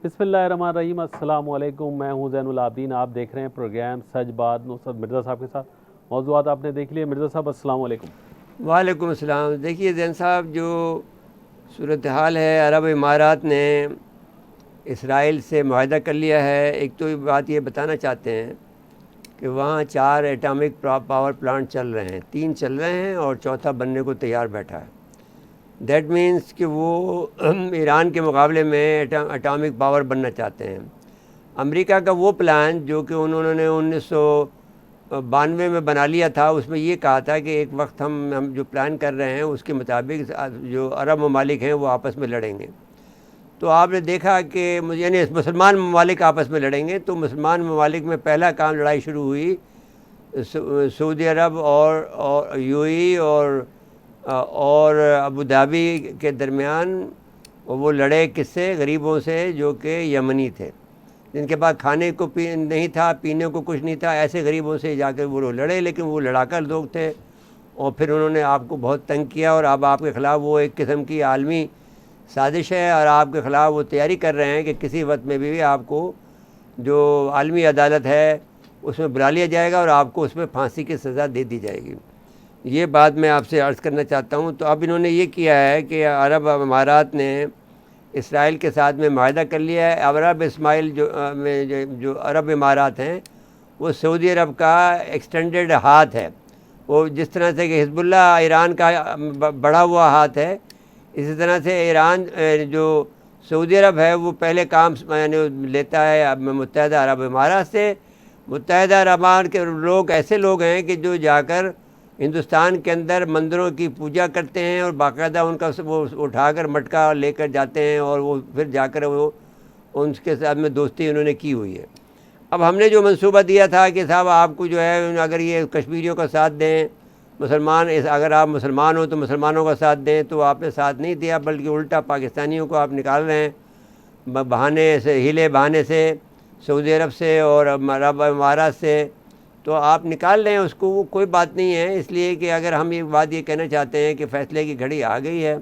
بسم اللہ الرحمن الرحیم۔ السلام علیکم، میں ہوں زین العابدین۔ آپ دیکھ رہے ہیں پروگرام سچ بات نصرت مرزا صاحب کے ساتھ۔ موضوعات آپ نے دیکھ لیے۔ مرزا صاحب السلام علیکم۔ وعلیکم السلام۔ دیکھیے زین صاحب، جو صورتحال ہے، عرب امارات نے اسرائیل سے معاہدہ کر لیا ہے۔ ایک تو بات یہ بتانا چاہتے ہیں کہ وہاں 4 ایٹامک پاور پلانٹ چل رہے ہیں، 3 چل رہے ہیں اور چوتھا بننے کو تیار بیٹھا ہے۔ دیٹ مینس کہ وہ ایران کے مقابلے میں ایٹامک پاور بننا چاہتے ہیں۔ امریکہ کا وہ پلان جو کہ انہوں نے 1992 میں بنا لیا تھا، اس میں یہ کہا تھا کہ ایک وقت ہم جو پلان کر رہے ہیں اس کے مطابق جو عرب ممالک ہیں وہ آپس میں لڑیں گے۔ تو آپ نے دیکھا کہ یعنی مسلمان ممالک آپس میں لڑیں گے، تو مسلمان ممالک میں پہلا کام لڑائی شروع ہوئی سعودی عرب اور یو اے ای اور ابوظہبی کے درمیان۔ وہ لڑے کس سے؟ غریبوں سے، جو کہ یمنی تھے، جن کے پاس کھانے کو نہیں تھا، پینے کو کچھ نہیں تھا۔ ایسے غریبوں سے جا کر وہ لڑے، لیکن وہ لڑاکا لوگ تھے، اور پھر انہوں نے آپ کو بہت تنگ کیا، اور اب آپ کے خلاف وہ ایک قسم کی عالمی سازش ہے، اور آپ کے خلاف وہ تیاری کر رہے ہیں کہ کسی وقت میں بھی آپ کو جو عالمی عدالت ہے اس میں بلا لیا جائے گا، اور آپ کو اس میں پھانسی کی سزا دے دی جائے گی۔ یہ بات میں آپ سے عرض کرنا چاہتا ہوں۔ تو اب انہوں نے یہ کیا ہے کہ عرب امارات نے اسرائیل کے ساتھ میں معاہدہ کر لیا ہے۔ جو عرب امارات ہیں وہ سعودی عرب کا ایکسٹینڈڈ ہاتھ ہے۔ وہ جس طرح سے کہ حزب اللہ ایران کا بڑھا ہوا ہاتھ ہے، اسی طرح سے ایران جو سعودی عرب ہے وہ پہلے کام لیتا ہے متحدہ عرب امارات سے۔ متحدہ عرب امارات کے لوگ ایسے لوگ ہیں کہ جو جا کر ہندوستان کے اندر مندروں کی پوجا کرتے ہیں، اور باقاعدہ ان کا وہ اٹھا کر مٹکا لے کر جاتے ہیں، اور وہ پھر جا کر وہ ان کے ساتھ میں دوستی انہوں نے کی ہوئی ہے۔ اب ہم نے جو منصوبہ دیا تھا کہ صاحب آپ کو جو ہے اگر یہ کشمیریوں کا ساتھ دیں، اگر آپ مسلمان ہو تو مسلمانوں کا ساتھ دیں، تو آپ نے ساتھ نہیں دیا، بلکہ الٹا پاکستانیوں کو آپ نکال رہے ہیں بہانے سے، ہیلے بہانے سے، سعودی عرب سے اور عرب امارات سے۔ تو آپ نکال لیں اس کو، وہ کوئی بات نہیں ہے، اس لیے کہ اگر ہم یہ بات یہ کہنا چاہتے ہیں کہ فیصلے کی گھڑی آ گئی ہے۔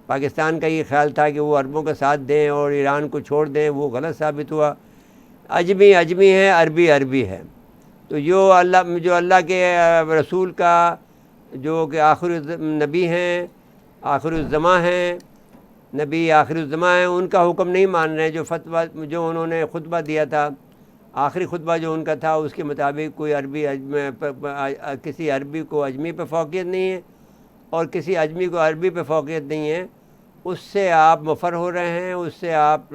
پاکستان کا یہ خیال تھا کہ وہ عربوں کا ساتھ دیں اور ایران کو چھوڑ دیں، وہ غلط ثابت ہوا۔ عجمی عجمی ہے، عربی عربی ہے۔ تو جو اللہ کے رسول کا، جو کہ آخر نبی ہیں، آخر الزماں ہیں، نبی آخر الزماں ہیں، ان کا حکم نہیں مان رہے۔ جو انہوں نے خطبہ دیا تھا، آخری خطبہ جو ان کا تھا، اس کے مطابق کوئی کسی عربی کو اجمی پہ فوقیت نہیں ہے، اور کسی اجمی کو عربی پہ فوقیت نہیں ہے۔ اس سے آپ مفر ہو رہے ہیں، اس سے آپ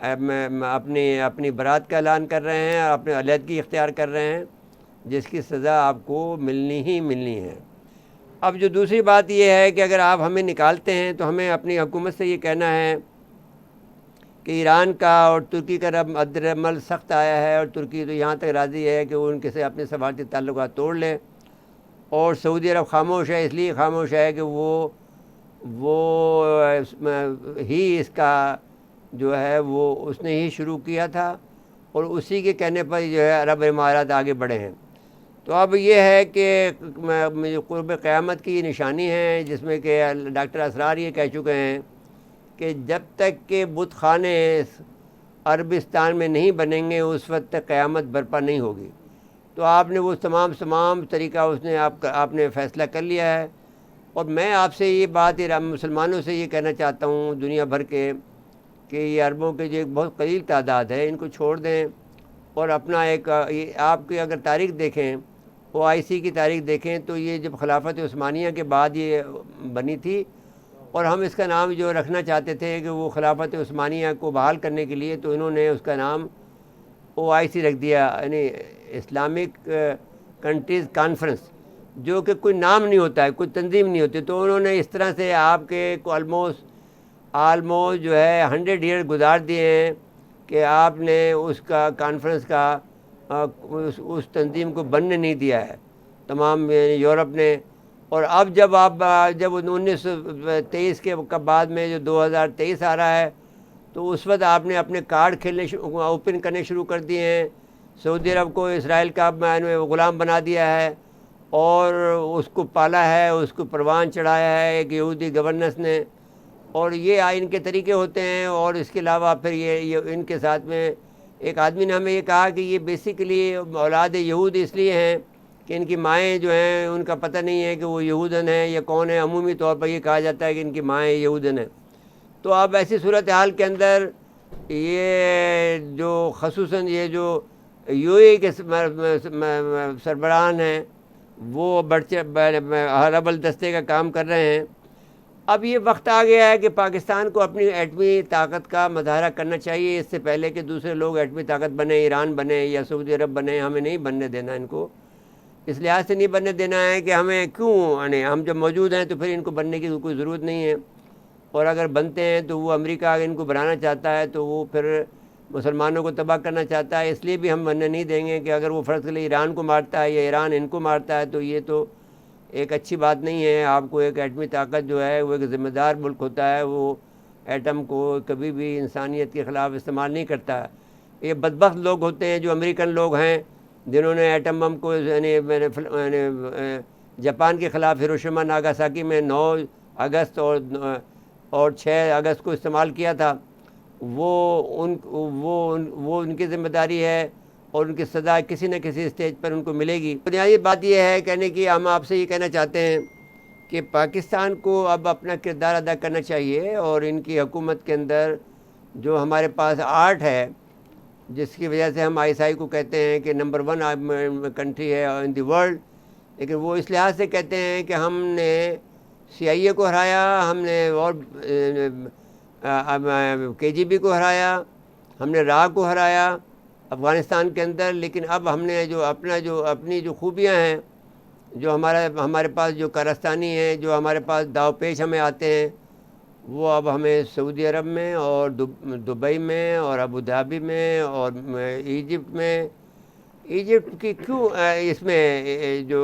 اپنی برات کا اعلان کر رہے ہیں، اور اپنے علیحدگی اختیار کر رہے ہیں، جس کی سزا آپ کو ملنی ہی ملنی ہے۔ اب جو دوسری بات یہ ہے کہ اگر آپ ہمیں نکالتے ہیں تو ہمیں اپنی حکومت سے یہ کہنا ہے کہ ایران کا اور ترکی کا رد عمل سخت آیا ہے، اور ترکی تو یہاں تک راضی ہے کہ وہ ان کے سے اپنے سفارتی تعلقات توڑ لیں، اور سعودی عرب خاموش ہے، اس لیے خاموش ہے کہ وہ ہی اس کا جو ہے وہ اس نے ہی شروع کیا تھا، اور اسی کے کہنے پر جو ہے عرب امارات آگے بڑھے ہیں۔ تو اب یہ ہے کہ قرب قیامت کی نشانی ہے، جس میں کہ ڈاکٹر اسرار یہ کہہ چکے ہیں کہ جب تک کہ بت خانے عربستان میں نہیں بنیں گے، اس وقت تک قیامت برپا نہیں ہوگی۔ تو آپ نے وہ تمام طریقہ آپ نے فیصلہ کر لیا ہے، اور میں آپ سے یہ بات مسلمانوں سے یہ کہنا چاہتا ہوں دنیا بھر کے، کہ یہ عربوں کے جو ایک بہت قلیل تعداد ہے، ان کو چھوڑ دیں، اور اپنا آپ کی اگر تاریخ دیکھیں، OIC کی تاریخ دیکھیں، تو یہ جب خلافت عثمانیہ کے بعد یہ بنی تھی، اور ہم اس کا نام جو رکھنا چاہتے تھے کہ وہ خلافت عثمانیہ کو بحال کرنے کے لیے، تو انہوں نے اس کا نام OIC رکھ دیا، یعنی اسلامک کنٹریز کانفرنس، جو کہ کوئی نام نہیں ہوتا ہے، کوئی تنظیم نہیں ہوتی۔ تو انہوں نے اس طرح سے آپ کے آلموسٹ جو ہے 100 ایئر گزار دیے ہیں کہ آپ نے اس کا کانفرنس کا اس تنظیم کو بننے نہیں دیا ہے، تمام یورپ نے۔ اور اب جب 1923 کے بعد میں جو 2023 آ رہا ہے، تو اس وقت آپ نے اپنے کارڈ اوپن کرنے شروع کر دیے ہیں۔ سعودی عرب کو اسرائیل کا غلام بنا دیا ہے، اور اس کو پالا ہے، اس کو پروان چڑھایا ہے ایک یہودی گورننس نے، اور یہ ان کے طریقے ہوتے ہیں. اور اس کے علاوہ پھر یہ ان کے ساتھ میں ایک آدمی نے ہمیں یہ کہا کہ یہ بیسیکلی اولاد یہود اس لیے ہیں کہ ان کی مائیں جو ہیں ان کا پتہ نہیں ہے کہ وہ یہودن ہیں یا کون ہے. عمومی طور پر یہ کہا جاتا ہے کہ ان کی مائیں یہودن ہیں. تو اب ایسی صورتحال کے اندر یہ جو خصوصاً یہ جو یو اے کے سربراہان ہیں وہ حربل دستے کا کام کر رہے ہیں. اب یہ وقت آ گیا ہے کہ پاکستان کو اپنی ایٹمی طاقت کا مظاہرہ کرنا چاہیے اس سے پہلے کہ دوسرے لوگ ایٹمی طاقت بنے، ایران بنے یا سعودی عرب بنے. ہمیں نہیں بننے دینا ان کو. اس لحاظ سے نہیں بننے دینا ہے کہ ہمیں کیوں یعنی ہم جب موجود ہیں تو پھر ان کو بننے کی کوئی ضرورت نہیں ہے. اور اگر بنتے ہیں تو وہ امریکہ اگر ان کو بنانا چاہتا ہے تو وہ پھر مسلمانوں کو تباہ کرنا چاہتا ہے. اس لیے بھی ہم بننے نہیں دیں گے کہ اگر وہ فرض کے لیے ایران کو مارتا ہے یا ایران ان کو مارتا ہے تو یہ تو ایک اچھی بات نہیں ہے. آپ کو ایک ایٹمی طاقت جو ہے وہ ایک ذمہ دار ملک ہوتا ہے، وہ ایٹم کو کبھی بھی انسانیت کے خلاف استعمال نہیں کرتا. یہ بدبخت لوگ ہوتے ہیں جو امریکن لوگ ہیں جنہوں نے ایٹم بم کو جاپان کے خلاف ہیروشیما ناگاساکی میں 9 اگست اور 6 اگست کو استعمال کیا تھا. وہ ان کی ذمہ داری ہے اور ان کی سزا کسی نہ کسی اسٹیج پر ان کو ملے گی. بنیادی بات یہ ہے کہنے کی ہم آپ سے یہ کہنا چاہتے ہیں کہ پاکستان کو اب اپنا کردار ادا کرنا چاہیے اور ان کی حکومت کے اندر جو ہمارے پاس آرٹ ہے جس کی وجہ سے ہم ISI کو کہتے ہیں کہ نمبر 1 کنٹری ہے ان دی ورلڈ. لیکن وہ اس لحاظ سے کہتے ہیں کہ ہم نے CIA کو ہرایا، ہم نے اور KGB کو ہرایا، ہم نے را کو ہرایا افغانستان کے اندر. لیکن اب ہم نے اپنی جو خوبیاں ہیں، جو ہمارے پاس جو کارستانی ہیں، جو ہمارے پاس داؤ پیش ہمیں آتے ہیں، وہ اب ہمیں سعودی عرب میں اور دبئی میں اور ابوظہبی میں اور ایجپٹ کی کیوں اس میں جو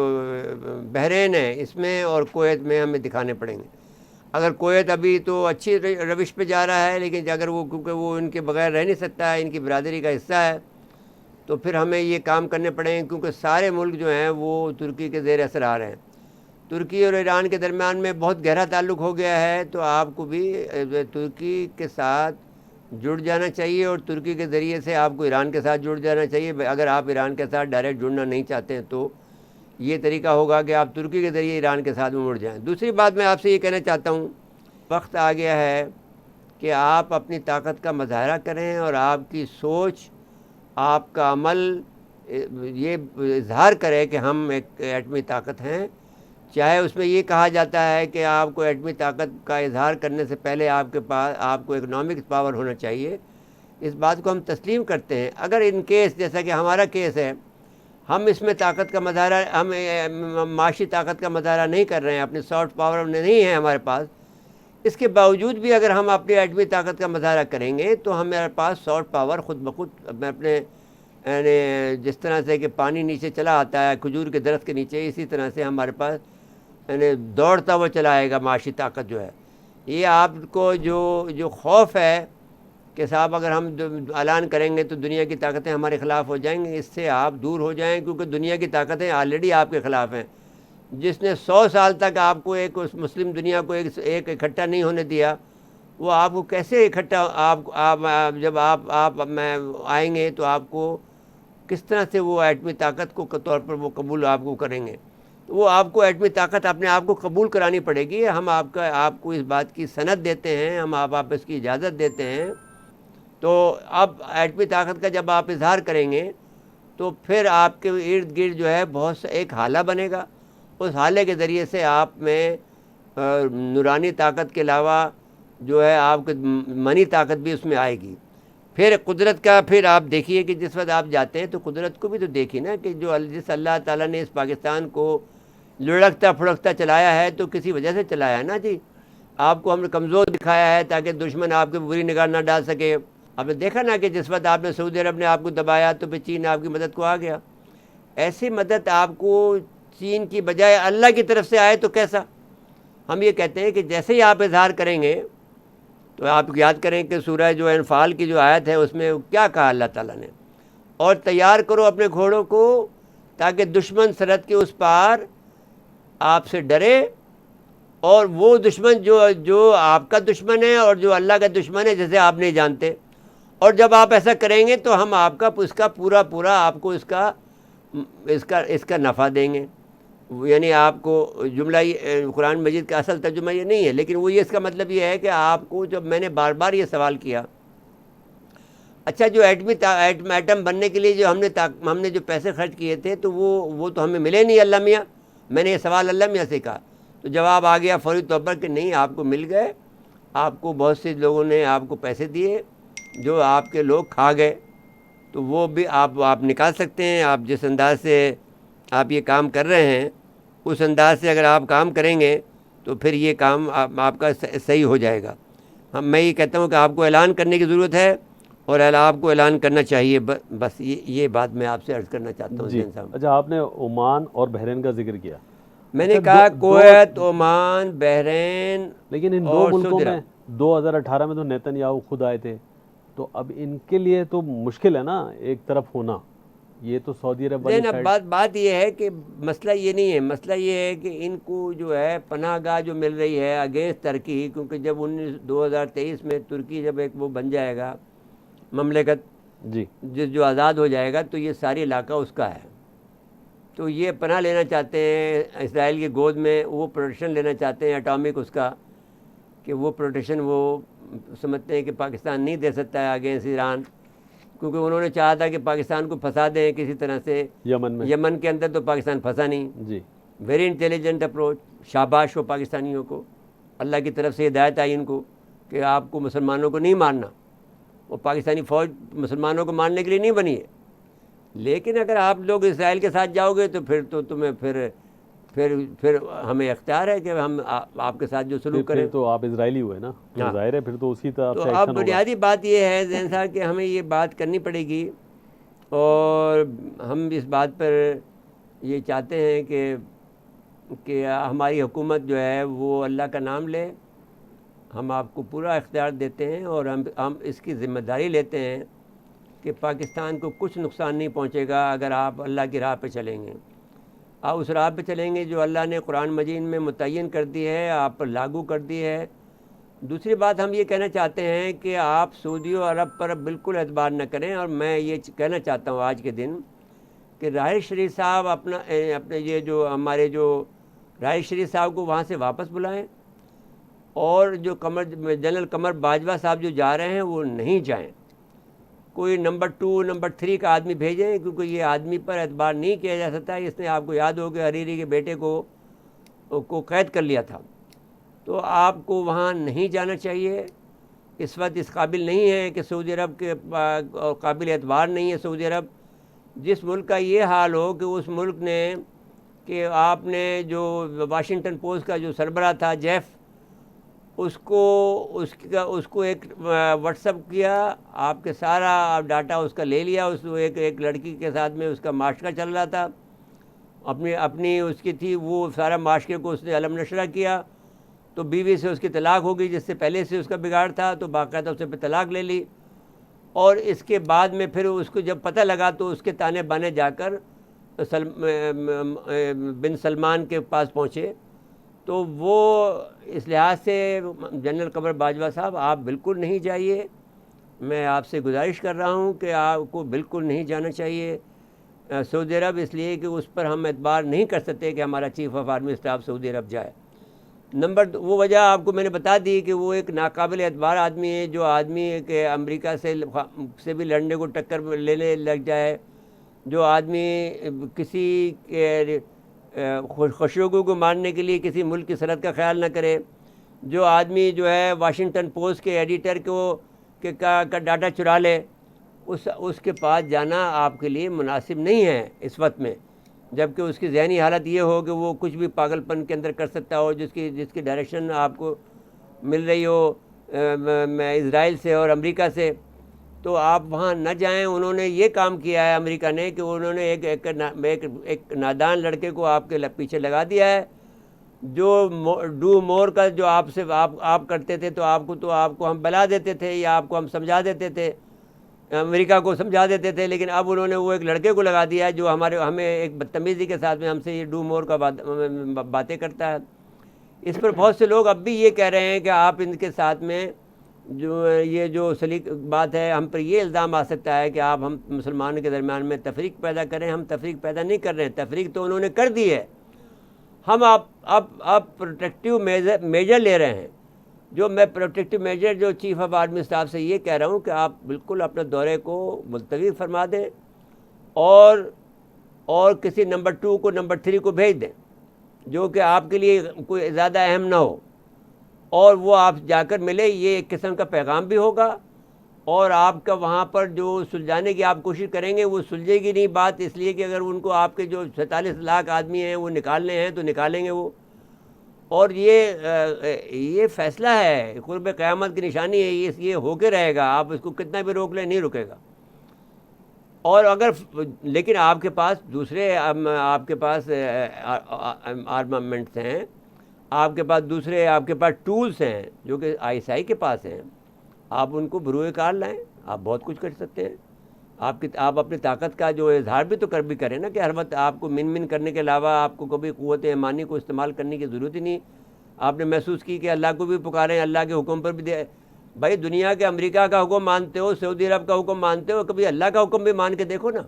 بحرین ہے اس میں اور کویت میں ہمیں دکھانے پڑیں گے. اگر کویت ابھی تو اچھی روش پہ جا رہا ہے لیکن اگر کیونکہ وہ ان کے بغیر رہ نہیں سکتا ہے، ان کی برادری کا حصہ ہے، تو پھر ہمیں یہ کام کرنے پڑیں گے کیونکہ سارے ملک جو ہیں وہ ترکی کے زیر اثر آ رہے ہیں. ترکی اور ایران کے درمیان میں بہت گہرا تعلق ہو گیا ہے. تو آپ کو بھی ترکی کے ساتھ جڑ جانا چاہیے اور ترکی کے ذریعے سے آپ کو ایران کے ساتھ جڑ جانا چاہیے. اگر آپ ایران کے ساتھ ڈائریکٹ جڑنا نہیں چاہتے ہیں تو یہ طریقہ ہوگا کہ آپ ترکی کے ذریعے ایران کے ساتھ مڑ جائیں. دوسری بات میں آپ سے یہ کہنا چاہتا ہوں، وقت آ گیا ہے کہ آپ اپنی طاقت کا مظاہرہ کریں اور آپ کی سوچ، آپ کا عمل یہ اظہار کرے کہ ہم ایک ایٹمی طاقت ہیں. چاہے اس میں یہ کہا جاتا ہے کہ آپ کو ایٹمی طاقت کا اظہار کرنے سے پہلے آپ کو اکنامک پاور ہونا چاہیے. اس بات کو ہم تسلیم کرتے ہیں. اگر ان کیس جیسا کہ ہمارا کیس ہے، ہم اس میں طاقت کا مظاہرہ، ہم معاشی طاقت کا مظاہرہ نہیں کر رہے ہیں، اپنی سافٹ پاور نہیں ہے ہمارے پاس، اس کے باوجود بھی اگر ہم اپنی ایٹمی طاقت کا مظاہرہ کریں گے تو ہمارے پاس سافٹ پاور خود بخود اپنے یعنی جس طرح سے کہ پانی نیچے چلا آتا ہے کھجور کے درخت کے نیچے، اسی طرح سے ہمارے پاس یعنی دوڑتا ہوا چلا آئے گا معاشی طاقت جو ہے. یہ آپ کو جو خوف ہے کہ صاحب اگر ہم اعلان کریں گے تو دنیا کی طاقتیں ہمارے خلاف ہو جائیں گی، اس سے آپ دور ہو جائیں کیونکہ دنیا کی طاقتیں آلریڈی آپ کے خلاف ہیں. جس نے 100 سال تک آپ کو ایک اس مسلم دنیا کو ایک اکٹھا نہیں ہونے دیا، وہ آپ کو کیسے اکٹھا جب آپ میں آئیں گے تو آپ کو کس طرح سے وہ ایٹمی طاقت کو طور پر وہ قبول آپ کو کریں گے. وہ آپ کو ایٹمی طاقت اپنے آپ کو قبول کرانی پڑے گی. ہم آپ کو اس بات کی سند دیتے ہیں، ہم آپ اس کی اجازت دیتے ہیں. تو اب ایٹمی طاقت کا جب آپ اظہار کریں گے تو پھر آپ کے ارد گرد جو ہے بہت سا ایک حالہ بنے گا. اس حالے کے ذریعے سے آپ میں نورانی طاقت کے علاوہ جو ہے آپ کی منی طاقت بھی اس میں آئے گی. پھر قدرت کا پھر آپ دیکھیے کہ جس وقت آپ جاتے ہیں تو قدرت کو بھی تو دیکھیے نا کہ جس اللہ تعالیٰ نے اس پاکستان کو لڑکتا پھڑکتا چلایا ہے تو کسی وجہ سے چلایا ہے نا جی. آپ کو ہم نے کمزور دکھایا ہے تاکہ دشمن آپ کی بری نگاہ نہ ڈال سکے. آپ نے دیکھا نا کہ جس وقت آپ نے سعودی عرب نے آپ کو دبایا تو پھر چین آپ کی مدد کو آ گیا. ایسی مدد آپ کو چین کی بجائے اللہ کی طرف سے آئے تو کیسا. ہم یہ کہتے ہیں کہ جیسے ہی آپ اظہار کریں گے تو آپ یاد کریں کہ سورہ جو انفال کی جو آیت ہے اس میں کیا کہا اللہ تعالیٰ نے، اور تیار کرو اپنے گھوڑوں کو تاکہ دشمن سرحد کے اس پار آپ سے ڈرے اور وہ دشمن جو آپ کا دشمن ہے اور جو اللہ کا دشمن ہے جیسے آپ نہیں جانتے. اور جب آپ ایسا کریں گے تو ہم آپ کا اس کا پورا آپ کو اس کا نفع دیں گے. یعنی آپ کو جملہ قرآن مجید کا اصل ترجمہ یہ نہیں ہے، لیکن وہ اس کا مطلب یہ ہے کہ آپ کو جب میں نے بار بار یہ سوال کیا، اچھا جو ایٹم بننے کے لیے جو ہم نے جو پیسے خرچ کیے تھے تو وہ تو ہمیں ملے نہیں اللہ میاں. میں نے یہ سوال اللہ میاں سے کہا تو جواب آ گیا فوری طور پر کہ نہیں، آپ کو مل گئے. آپ کو بہت سے لوگوں نے آپ کو پیسے دیے جو آپ کے لوگ کھا گئے، تو وہ بھی آپ نکال سکتے ہیں. آپ جس انداز سے آپ یہ کام کر رہے ہیں اس انداز سے اگر آپ کام کریں گے تو پھر یہ کام آپ کا صحیح ہو جائے گا. میں یہ کہتا ہوں کہ آپ کو اعلان کرنے کی ضرورت ہے اور آپ کو اعلان کرنا چاہیے. بس یہ بات میں آپ سے عرض کرنا چاہتا ہوں جی. زین صاحب. اچھا، آپ نے عمان اور بحرین کا ذکر کیا. میں نے اچھا، کہا کویت، عمان، بحرین لیکن ان دو اور ملکوں سعودی میں عرب. 2018 میں تو نیتن یاہو خود آئے تھے، تو اب ان کے لیے تو مشکل ہے نا ایک طرف ہونا. یہ تو سعودی عرب والی اب سائڈ. بات یہ ہے کہ مسئلہ یہ نہیں ہے. مسئلہ یہ ہے کہ ان کو جو ہے پناہ گاہ جو مل رہی ہے اگینسٹ ترکی، کیونکہ جب 2023 میں ترکی جب ایک وہ بن جائے گا مملکت، جی جو آزاد ہو جائے گا، تو یہ ساری علاقہ اس کا ہے. تو یہ پناہ لینا چاہتے ہیں اسرائیل کی گود میں، وہ پروٹیکشن لینا چاہتے ہیں اٹامک اس کا، کہ وہ پروٹیکشن وہ سمجھتے ہیں کہ پاکستان نہیں دے سکتا ہے اگینسٹ ایران، کیونکہ انہوں نے چاہا تھا کہ پاکستان کو پھنسا دیں کسی طرح سے یمن کے اندر، تو پاکستان پھنسا نہیں. جی ویری انٹیلیجنٹ اپروچ. شاباش ہو پاکستانیوں کو، اللہ کی طرف سے ہدایت آئی ان کو کہ آپ کو مسلمانوں کو نہیں مارنا. وہ پاکستانی فوج مسلمانوں کو مارنے کے لیے نہیں بنی ہے. لیکن اگر آپ لوگ اسرائیل کے ساتھ جاؤ گے تو پھر تو تمہیں پھر ہمیں اختیار ہے کہ ہم آپ کے ساتھ جو سلوک کریں. پھر تو آپ اسرائیلی ہوئے نا، ہاں. ظاہر ہے پھر تو اسی طرح تو سے اب ایکشن ہوگا. بنیادی بات یہ ہے زین صاحب کہ ہمیں یہ بات کرنی پڑے گی، اور ہم اس بات پر یہ چاہتے ہیں کہ ہماری حکومت جو ہے وہ اللہ کا نام لے. ہم آپ کو پورا اختیار دیتے ہیں اور ہم اس کی ذمہ داری لیتے ہیں کہ پاکستان کو کچھ نقصان نہیں پہنچے گا اگر آپ اللہ کی راہ پہ چلیں گے. آپ اس راہ پہ چلیں گے جو اللہ نے قرآن مجید میں متعین کر دی ہے، آپ پر لاگو کر دی ہے. دوسری بات ہم یہ کہنا چاہتے ہیں کہ آپ سعودی و عرب پر بالکل اعتبار نہ کریں. اور میں یہ کہنا چاہتا ہوں آج کے دن کہ راحل شریف صاحب اپنے یہ جو ہمارے جو راحل شریف صاحب کو وہاں سے واپس بلائیں، اور جو جنرل قمر باجوہ صاحب جو جا رہے ہیں وہ نہیں جائیں. کوئی نمبر 2 نمبر 3 کا آدمی بھیجیں، کیونکہ یہ آدمی پر اعتبار نہیں کیا جا سکتا. اس نے آپ کو یاد ہو کہ حریری کے بیٹے کو قید کر لیا تھا. تو آپ کو وہاں نہیں جانا چاہیے. اس وقت اس قابل نہیں ہے کہ سعودی عرب کے قابل اعتبار نہیں ہے سعودی عرب. جس ملک کا یہ حال ہو کہ اس ملک نے کہ آپ نے جو واشنگٹن پوسٹ کا جو سربراہ تھا جیف، اس کو ایک واٹس اپ کیا، آپ کے سارا ڈاٹا اس کا لے لیا. ایک لڑکی کے ساتھ میں اس کا معاشرہ چل رہا تھا، اپنی اس کی تھی، وہ سارا معاشرے کو اس نے علم نشرہ کیا. تو بیوی سے اس کی طلاق ہو گئی جس سے پہلے سے اس کا بگاڑ تھا، تو باقاعدہ اسے پہ طلاق لے لی. اور اس کے بعد میں پھر اس کو جب پتہ لگا تو اس کے تانے بانے جا کر بن سلمان کے پاس پہنچے. تو وہ اس لحاظ سے جنرل قمر باجوہ صاحب آپ بالکل نہیں جائیے. میں آپ سے گزارش کر رہا ہوں کہ آپ کو بالکل نہیں جانا چاہیے سعودی عرب، اس لیے کہ اس پر ہم اعتبار نہیں کر سکتے کہ ہمارا چیف آف آرمی اسٹاف سعودی عرب جائے. وہ وجہ آپ کو میں نے بتا دی کہ وہ ایک ناقابل اعتبار آدمی ہے، جو آدمی کہ امریکہ سے بھی لڑنے کو ٹکر لینے لگ جائے، جو آدمی کسی خشوگی کو مارنے کے لیے کسی ملک کی سرحد کا خیال نہ کرے، جو آدمی جو ہے واشنگٹن پوسٹ کے ایڈیٹر کا ڈاٹا چرا لے، اس کے پاس جانا آپ کے لیے مناسب نہیں ہے اس وقت میں. جبکہ اس کی ذہنی حالت یہ ہو کہ وہ کچھ بھی پاگل پن کے اندر کر سکتا ہو، جس کی ڈائریکشن آپ کو مل رہی ہو اسرائیل سے اور امریکہ سے، تو آپ وہاں نہ جائیں. انہوں نے یہ کام کیا ہے امریکہ نے کہ انہوں نے ایک نادان لڑکے کو آپ کے پیچھے لگا دیا ہے، جو ڈو مور کا جو آپ کرتے تھے، تو آپ کو ہم بلا دیتے تھے یا آپ کو ہم سمجھا دیتے تھے، امریکہ کو سمجھا دیتے تھے. لیکن اب انہوں نے وہ ایک لڑکے کو لگا دیا ہے جو ہمیں ایک بدتمیزی کے ساتھ میں ہم سے یہ ڈو مور کا باتیں کرتا ہے. اس پر بہت سے لوگ اب بھی یہ کہہ رہے ہیں کہ آپ ان کے ساتھ میں جو یہ جو سلیق بات ہے، ہم پر یہ الزام آ سکتا ہے کہ آپ ہم مسلمانوں کے درمیان میں تفریق پیدا کریں. ہم تفریق پیدا نہیں کر رہے ہیں، تفریق تو انہوں نے کر دی ہے. ہم اب پروٹیکٹیو میجر لے رہے ہیں. جو میں پروٹیکٹیو میجر جو چیف آف آرمی اسٹاف سے یہ کہہ رہا ہوں کہ آپ بالکل اپنے دورے کو ملتوی فرما دیں اور کسی نمبر 2 کو نمبر 3 کو بھیج دیں جو کہ آپ کے لیے کوئی زیادہ اہم نہ ہو، اور وہ آپ جا کر ملے. یہ ایک قسم کا پیغام بھی ہوگا، اور آپ کا وہاں پر جو سلجھانے کی آپ کوشش کریں گے وہ سلجھے گی نہیں بات، اس لیے کہ اگر ان کو آپ کے جو 47 لاکھ آدمی ہیں وہ نکالنے ہیں تو نکالیں گے وہ. اور یہ فیصلہ ہے، قرب قیامت کی نشانی ہے، یہ ہو کے رہے گا. آپ اس کو کتنا بھی روک لیں نہیں رکے گا. اور اگر لیکن آپ کے پاس دوسرے آپ کے پاس آرمامنٹس ہیں، آپ کے پاس دوسرے آپ کے پاس ٹولز ہیں جو کہ ISI کے پاس ہیں. آپ ان کو بروئے کار لائیں، آپ بہت کچھ کر سکتے ہیں. آپ اپنی طاقت کا جو اظہار بھی تو کریں نا، کہ ہر وقت آپ کو من کرنے کے علاوہ آپ کو کبھی قوت ایمانی کو استعمال کرنے کی ضرورت ہی نہیں. آپ نے محسوس کی کہ اللہ کو بھی پکاریں، اللہ کے حکم پر بھی دے. بھائی دنیا کے امریکہ کا حکم مانتے ہو، سعودی عرب کا حکم مانتے ہو، کبھی اللہ کا حکم بھی مان کے دیکھو نا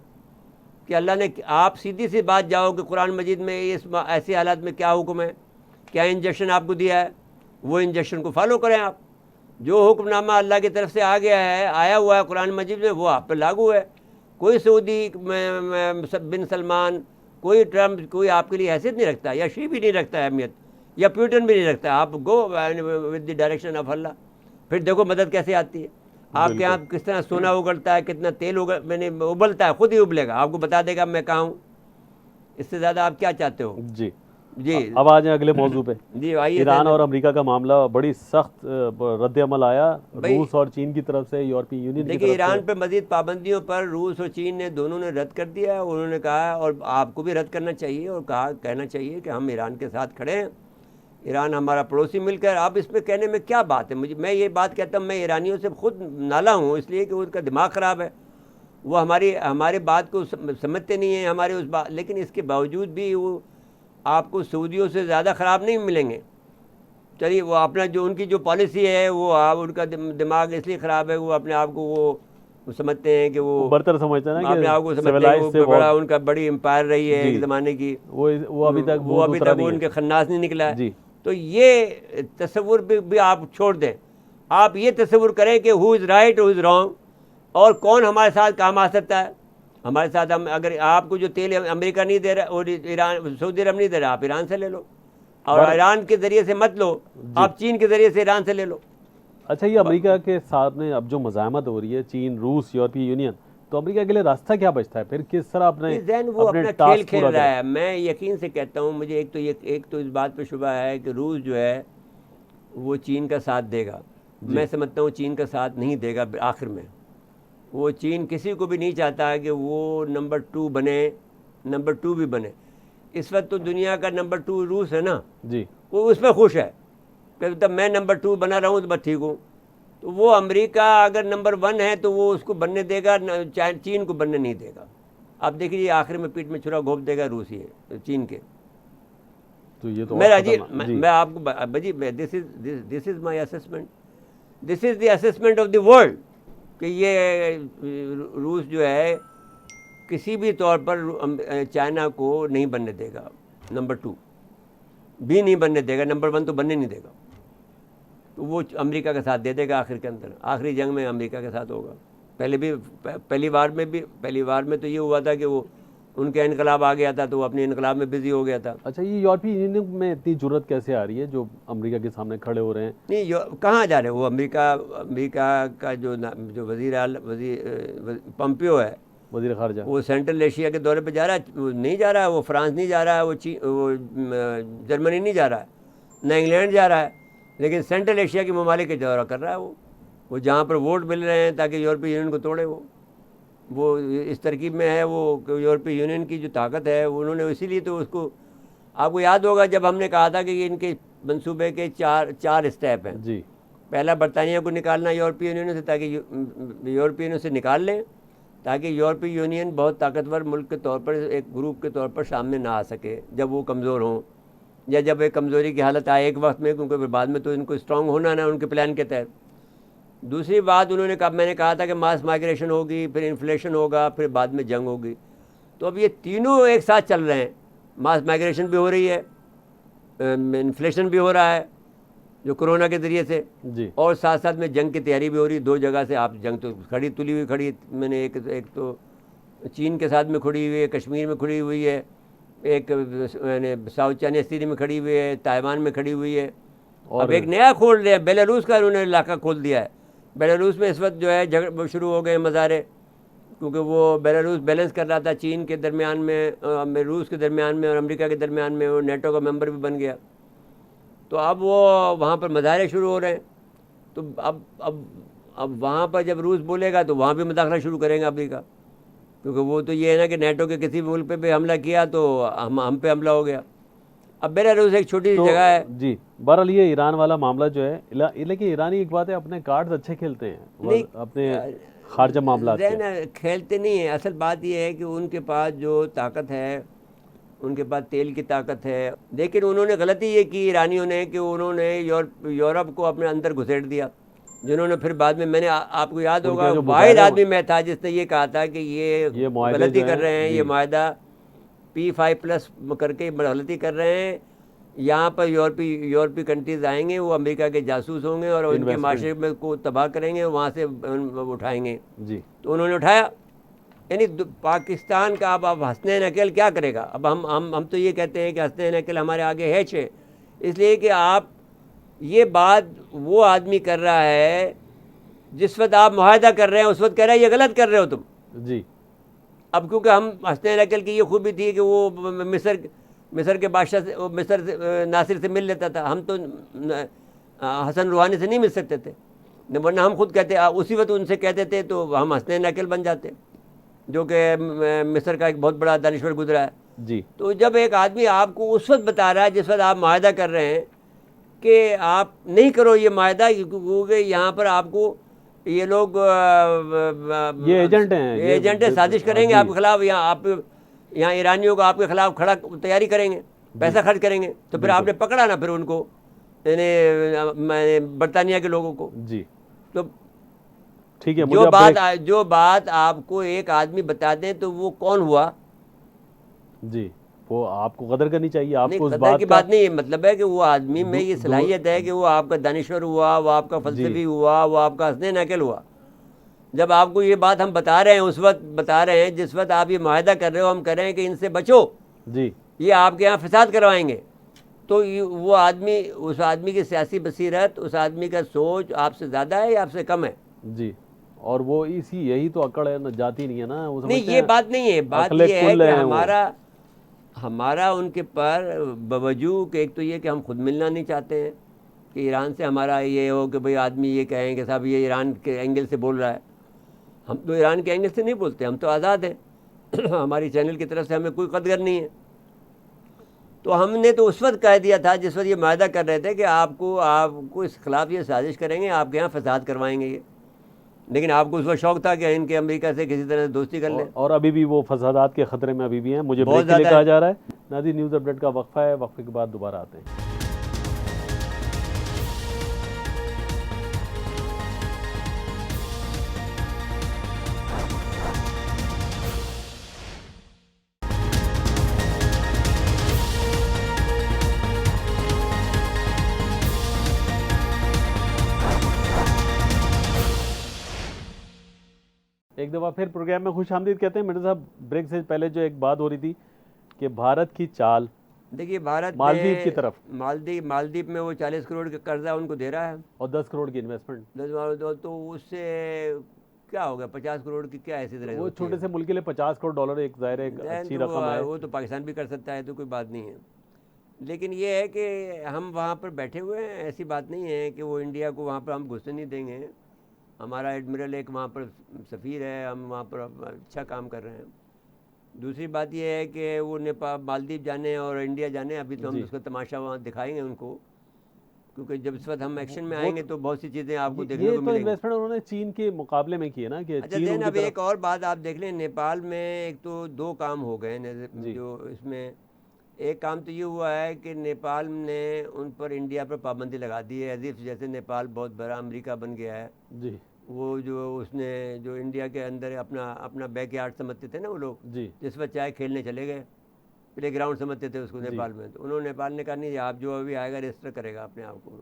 کہ اللہ نے آپ سیدھی سی بات جاؤ کہ قرآن مجید میں ایسی حالات میں کیا حکم ہے، کیا انجیکشن آپ کو دیا ہے، وہ انجیکشن کو فالو کریں. آپ جو حکم نامہ اللہ کی طرف سے آیا ہوا ہے قرآن مجید میں وہ آپ پہ لاگو ہے. کوئی سعودی بن سلمان، کوئی ٹرمپ، کوئی آپ کے لیے حیثیت نہیں رکھتا، یا شی بھی نہیں رکھتا اہمیت، یا پیوٹن بھی نہیں رکھتا. آپ go with the direction of اللہ. پھر دیکھو مدد کیسے آتی ہے. آپ کے یہاں کس طرح سونا اگلتا ہے، کتنا تیل ابلتا ہے، خود ہی ابلے گا، آپ کو بتا دے گا میں کہاں ہوں. اس سے زیادہ آپ کیا چاہتے ہو؟ جی اب آ جائیں اگلے موضوع پہ. جی آئیے. ایران اور امریکہ کا معاملہ، بڑی سخت رد عمل آیا روس اور چین کی طرف سے، یورپی یونین کی طرف سے. دیکھیے ایران پہ مزید پابندیوں پر روس اور چین نے دونوں نے رد کر دیا ہے. انہوں نے کہا، اور آپ کو بھی رد کرنا چاہیے اور کہنا چاہیے کہ ہم ایران کے ساتھ کھڑے ہیں. ایران ہمارا پڑوسی ملک ہے. اب اس پہ کہنے میں کیا بات ہے؟ میں یہ بات کہتا ہوں، میں ایرانیوں سے خود نالا ہوں، اس لیے کہ ان کا دماغ خراب ہے. وہ ہمارے بات کو سمجھتے نہیں ہیں، ہمارے اس بات. لیکن اس کے باوجود بھی وہ آپ کو سعودیوں سے زیادہ خراب نہیں ملیں گے. چلیے وہ اپنا جو ان کی جو پالیسی ہے وہ ان کا دماغ اس لیے خراب ہے، وہ اپنے آپ کو وہ سمجھتے ہیں کہ وہ برتر سمجھتے ہیں نا، اپنے آپ کو سمجھتے ہیں وہ بڑا ان کا بڑی امپائر رہی ہے ایک زمانے کی. وہ ابھی تک ان کے خناس نہیں نکلا ہے. تو یہ تصور بھی آپ چھوڑ دیں. آپ یہ تصور کریں کہ ہو is right who is wrong, اور کون ہمارے ساتھ کام آ سکتا ہے. ہمارے ساتھ اگر آپ کو جو تیل امریکہ نہیں دے رہا اور سعودی عرب نہیں دے رہا، آپ ایران سے لے لو. اور ایران کے ذریعے سے مت لو، آپ چین کے ذریعے سے ایران سے لے لو. اچھا، یہ امریکہ کے ساتھ میں اب جو مزاحمت ہو رہی ہے، چین، روس، یورپی یونین، تو امریکہ کے لیے راستہ کیا بچتا ہے پھر؟ کس طرح وہ اپنا کھیل کھیل رہا ہے. میں یقین سے کہتا ہوں، مجھے ایک تو اس بات پہ شبہ ہے کہ روس جو ہے وہ چین کا ساتھ دے گا. میں سمجھتا ہوں چین کا ساتھ نہیں دے گا. آخر میں وہ چین کسی کو بھی نہیں چاہتا کہ وہ نمبر 2 بنے، نمبر 2 بھی بنے. اس وقت تو دنیا کا نمبر 2 روس ہے نا، وہ اس میں خوش ہے کہ میں نمبر 2 بنا رہا ہوں تو بس ٹھیک ہوں. تو وہ امریکہ اگر نمبر 1 ہے تو وہ اس کو بننے دے گا، چین کو بننے نہیں دے گا. آپ دیکھیے آخر میں پیٹ میں چھرا گھونپ دے گا روسی چین کے. تو یہ تو میرا میں آپ کو this is my assessment, this is the assessment of the world, کہ یہ روس جو ہے کسی بھی طور پر چائنا کو نہیں بننے دے گا. نمبر 2 بھی نہیں بننے دے گا، نمبر 1 تو بننے نہیں دے گا. تو وہ امریکہ کا ساتھ دے دے گا آخر کے اندر. آخری جنگ میں امریکہ کے ساتھ ہوگا. پہلی بار میں تو یہ ہوا تھا کہ وہ ان کا انقلاب آ گیا تھا تو وہ اپنے انقلاب میں بزی ہو گیا تھا. اچھا، یہ یورپی یونین میں اتنی جرت کیسے آ رہی ہے جو امریکہ کے سامنے کھڑے ہو رہے ہیں؟ نہیں، کہاں جا رہے ہیں وہ؟ امریکہ کا جو وزیر پمپیو ہے، وزیر خارجہ، وہ سینٹرل ایشیا کے دورے پہ جا رہا ہے. وہ نہیں جا رہا ہے، وہ فرانس نہیں جا رہا ہے، وہ جرمنی نہیں جا رہا ہے، نہ انگلینڈ جا رہا ہے، لیکن سینٹرل ایشیا کے ممالک کا دورہ کر رہا ہے. وہ جہاں پر ووٹ مل رہے ہیں تاکہ یورپی یونین کو توڑے. وہ اس ترکیب میں ہے. وہ یورپی یونین کی جو طاقت ہے انہوں نے اسی لیے تو اس کو، آپ کو یاد ہوگا جب ہم نے کہا تھا کہ ان کے منصوبے کے چار اسٹیپ ہیں. پہلا برطانیہ کو نکالنا یورپی یونین سے، تاکہ یورپی یونین سے نکال لیں تاکہ یورپی یونین بہت طاقتور ملک کے طور پر، ایک گروپ کے طور پر سامنے نہ آ سکے جب وہ کمزور ہوں. یا جب ایک کمزوری کی حالت آئے ایک وقت میں، کیونکہ پھر بعد میں تو ان کو اسٹرانگ ہونا نا ان کے پلان کے تحت۔ دوسری بات انہوں نے کہا، میں نے کہا تھا کہ ماس مائگریشن ہوگی، پھر انفلیشن ہوگا، پھر بعد میں جنگ ہوگی۔ تو اب یہ تینوں ایک ساتھ چل رہے ہیں، ماس مائگریشن بھی ہو رہی ہے، انفلیشن بھی ہو رہا ہے جو کرونا کے ذریعے سے، جی اور ساتھ ساتھ میں جنگ کی تیاری بھی ہو رہی ہے۔ دو جگہ سے آپ جنگ تو کھڑی تلی ہوئی کھڑی، میں نے ایک تو چین کے ساتھ میں کھڑی ہوئی ہے، کشمیر میں کھڑی ہوئی ہے، ایک ساؤتھ چائنا سی میں کھڑی ہوئی ہے، تائیوان میں کھڑی ہوئی ہے، اور اب ایک نیا کھول رہے ہیں، بیلاروس کا انہوں نے علاقہ کھول دیا ہے۔ بیلاروس میں اس وقت جو ہے جھگڑ شروع ہو گئے مظاہرے، کیونکہ وہ بیلاروس بیلنس کر رہا تھا چین کے درمیان میں، روس کے درمیان میں اور امریکہ کے درمیان میں، وہ نیٹو کا ممبر بھی بن گیا۔ تو اب وہ وہاں پر مظاہرے شروع ہو رہے ہیں، تو اب وہاں پر جب روس بولے گا تو وہاں بھی مداخلہ شروع کریں گا امریکہ، کیونکہ وہ تو یہ ہے نا کہ نیٹو کے کسی ملک پہ بھی حملہ کیا تو ہم پہ حملہ ہو گیا۔ اب بیلاروس ایک چھوٹی سی تو جگہ ہے۔ جی بہرحال یہ ایران والا معاملہ جو ہے، لیکن ایرانی ایک بات ہے اپنے کارڈز اچھے کھیلتے ہیں نہیں، اپنے خارجہ معاملات کے۔ کھیلتے نہیں ہیں، اصل بات یہ ہے کہ ان کے پاس جو طاقت ہے، ان کے پاس تیل کی طاقت ہے، لیکن انہوں نے غلطی یہ کی ایرانیوں نے کہ انہوں نے یورپ کو اپنے اندر گھسیٹ دیا، جنہوں نے پھر بعد میں نے آپ کو یاد ان ہوگا کے جو واحد مظاہرے آدمی میں تھا جس نے یہ کہا تھا کہ یہ معاہدے غلطی جو کر رہے ہیں، جی یہ معاہدہ P5+ کر کے غلطی کر رے ہیں۔ یہاں پر یورپی کنٹریز آئیں گے، وہ امریکہ کے جاسوس ہوں گے اور ان کے معاشرے میں کو تباہ کریں گے، وہاں سے اٹھائیں گے۔ جی تو انہوں نے اٹھایا، یعنی پاکستان کا اب حسنین عقل کیا کرے گا؟ اب ہم تو یہ کہتے ہیں کہ حسنین عقل ہمارے آگے ہیچ ہے، اس لیے کہ آپ یہ بات وہ آدمی کر رہا ہے جس وقت آپ معاہدہ کر رہے ہیں اس وقت کہہ رہا ہے یہ غلط کر رہے ہو تم۔ جی اب کیونکہ ہم حسنین عقل کی یہ خوبی تھی کہ وہ مصر کے بادشاہ سے، مصر سے ناصر سے مل لیتا تھا، ہم تو حسن روحانی سے نہیں مل سکتے تھے، ورنہ ہم خود کہتے اسی وقت ان سے کہتے تھے تو ہم حسنین عقل بن جاتے، جو کہ مصر کا ایک بہت بڑا دانشور گزرا ہے۔ جی تو جب ایک آدمی آپ کو اس وقت بتا رہا ہے جس وقت آپ معاہدہ کر رہے ہیں کہ آپ نہیں کرو یہ معاہدہ، کیونکہ یہاں پر آپ کو یہ لوگ یہ ایجنٹ ہیں، ایجنٹ سازش کریں گے آپ کے خلاف، یہاں ایرانیوں کو آپ کے خلاف کھڑا تیاری کریں گے، پیسہ خرچ کریں گے، تو پھر آپ نے پکڑا نا پھر ان کو، یعنی برطانیہ کے لوگوں کو۔ جی تو ٹھیک ہے، جو بات آپ کو ایک آدمی بتا دیں تو وہ کون ہوا؟ جی وہ آپ کو قدر کرنی چاہیے، آپ کو اس قدر کی بات نہیں ہے، مطلب ہے کہ وہ آدمی میں یہ دو صلاحیت ہے کہ وہ آپ کا دانشور ہوا، وہ آپ کا فلسفی ہوا، وہ آپ کا حسنین عقل ہوا۔ جب آپ کو یہ بات ہم بتا رہے ہیں، اس وقت بتا رہے ہیں جس وقت آپ یہ معاہدہ کر رہے ہو، ہم کر رہے ہیں کہ ان سے بچو، جی یہ آپ کے یہاں فساد کروائیں گے، تو وہ آدمی، اس آدمی کی سیاسی بصیرت، اس آدمی کا سوچ آپ سے زیادہ ہے یا آپ سے کم ہے؟ جی اور وہ یہی تو اکڑ ہے نا، جاتی نہیں ہے نا، وہ نہیں، سمجھتے یہ ہیں بات نہیں ہے، بات عقل یہ ہے کل کہ ہیں وہ۔ ہمارا ان کے پر باوجود کہ ایک تو یہ کہ ہم خود ملنا نہیں چاہتے ہیں کہ ایران سے ہمارا یہ ہو کہ بھئی آدمی یہ کہیں کہ صاحب یہ ایران کے اینگل سے بول رہا ہے، ہم تو ایران کے اینگل سے نہیں بولتے، ہم تو آزاد ہیں، ہماری چینل کی طرف سے ہمیں کوئی قدر نہیں ہے۔ تو ہم نے تو اس وقت کہہ دیا تھا جس وقت یہ معاہدہ کر رہے تھے کہ آپ کو اس خلاف یہ سازش کریں گے، آپ کے یہاں فساد کروائیں گے یہ، لیکن آپ کو اس وقت شوق تھا کہ ان کے امریکہ سے کسی طرح دوستی کر لیں، اور ابھی بھی وہ فسادات کے خطرے میں ابھی بھی ہیں۔ مجھے بہت بریک کے لیے زیادہ کہا ہے۔ جا رہا ہے، ناظرین نیوز اپڈیٹ کا وقفہ ہے، وقفے کے بعد دوبارہ آتے ہیں۔ ایک دفعہ پھر پروگرام میں خوش آمدید کہتے ہیں۔ مرزا صاحب، بریک سے پہلے جو ایک بات ہو رہی تھی کہ بھارت کی چال دیکھیے بھارت مالدیپ کی طرف، مالدیپ میں وہ 40 کروڑ کا قرضہ ان کو دے رہا ہے اور 10 کروڑ کی انویسٹمنٹ، تو اس سے کیا ہوگا؟ 50 کروڑ کی کیا ایسی طرح وہ چھوٹے سے ملک کے لیے 50 کروڑ ڈالر ایک ظاہر ایک اچھی رقم ہے۔ وہ تو پاکستان بھی کر سکتا ہے، تو کوئی بات نہیں ہے، لیکن یہ ہے کہ ہم وہاں پر بیٹھے ہوئے ہیں، ایسی بات نہیں ہے کہ وہ انڈیا کو وہاں پر ہم گھسنے نہیں دیں گے۔ ہمارا ایڈمرل ایک وہاں پر سفیر ہے، ہم وہاں پر اچھا کام کر رہے ہیں۔ دوسری بات یہ ہے کہ وہ مالدیپ جانے اور انڈیا جانے، ابھی تو ہم اس کا تماشا وہاں دکھائیں گے ان کو، کیونکہ جب اس وقت ہم ایکشن میں آئیں گے تو بہت سی چیزیں آپ کو دیکھنے کو ملیں گی۔ یہ تو انویسٹمنٹ انہوں نے چین کے مقابلے میں کی ہے نا، کہ اچھا چین دین، اب ایک اور بات آپ دیکھ لیں، نیپال میں ایک تو 2 کام ہو گئے جو اس میں ایک کام تو یہ ہوا ہے کہ نیپال نے ان پر انڈیا پر پابندی لگا دی ہے، ایز اف جیسے نیپال بہت بڑا امریکہ بن گیا ہے. جی وہ جو اس نے جو انڈیا کے اندر اپنا بیک یارڈ سمجھتے تھے نا وہ لوگ، جی جس پر چاہے کھیلنے چلے گئے، پلے گراؤنڈ سمجھتے تھے اس کو جی نیپال میں. تو انہوں نے نیپال نے کہا نہیں، آپ جو ابھی آئے گا رجسٹر کرے گا اپنے آپ کو،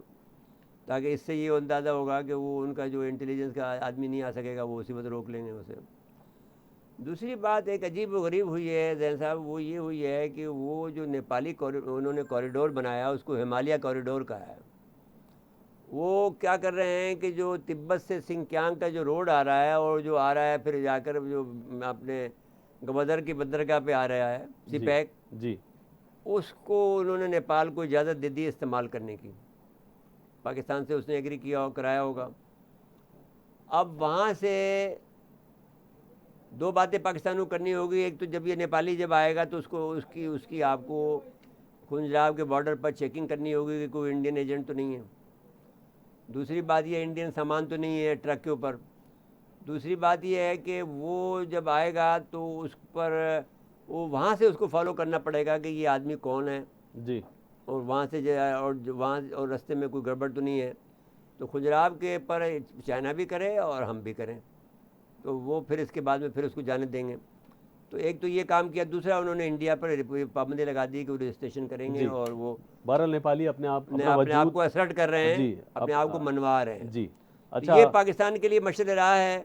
تاکہ اس سے یہ اندازہ ہوگا کہ وہ ان کا جو انٹیلیجنس کا آدمی نہیں آ سکے گا، وہ اسی وقت روک لیں گے اسے. دوسری بات ایک عجیب و غریب ہوئی ہے زین صاحب، وہ یہ ہوئی ہے کہ وہ جو نیپالی انہوں نے کوریڈور بنایا اس کو ہمالیہ کوریڈور کہا ہے. وہ کیا کر رہے ہیں کہ جو تبت سے سنکیانگ کا جو روڈ آ رہا ہے اور جو آ رہا ہے پھر جا کر جو اپنے گوادر کی بندرگاہ پہ آ رہا ہے سی جی پیک، جی اس کو انہوں نے نیپال کو اجازت دے دی استعمال کرنے کی. پاکستان سے اس نے ایگری کیا کرایا ہوگا. اب وہاں سے دو باتیں پاکستان کو کرنی ہوگی. ایک تو جب یہ نیپالی جب آئے گا تو اس کی آپ کو خنجراب کے بارڈر پر چیکنگ کرنی ہوگی کہ کوئی انڈین ایجنٹ تو نہیں ہے. دوسری بات یہ انڈین سامان تو نہیں ہے ٹرک کے اوپر. دوسری بات یہ ہے کہ وہ جب آئے گا تو اس پر وہ وہاں سے اس کو فالو کرنا پڑے گا کہ یہ آدمی کون ہے، جی اور وہاں سے وہاں اور رستے میں کوئی گڑبڑ تو نہیں ہے. تو خنجراب کے پر چائنا بھی کرے اور ہم بھی کریں تو وہ پھر اس کے بعد میں پھر اس کو جانے دیں گے. تو ایک تو یہ کام کیا. دوسرا انہوں نے انڈیا پر پابندی لگا دی کہ وہ رجسٹریشن کریں گے، جی اور وہ بہرحال نیپالی اپنے آپ اپنا اپنے آپ وجود. کو اسرٹ کر رہے ہیں، جی اپنے آپ کو منوا رہے ہیں. جی تو اچھا. یہ پاکستان کے لیے مشعل راہ ہے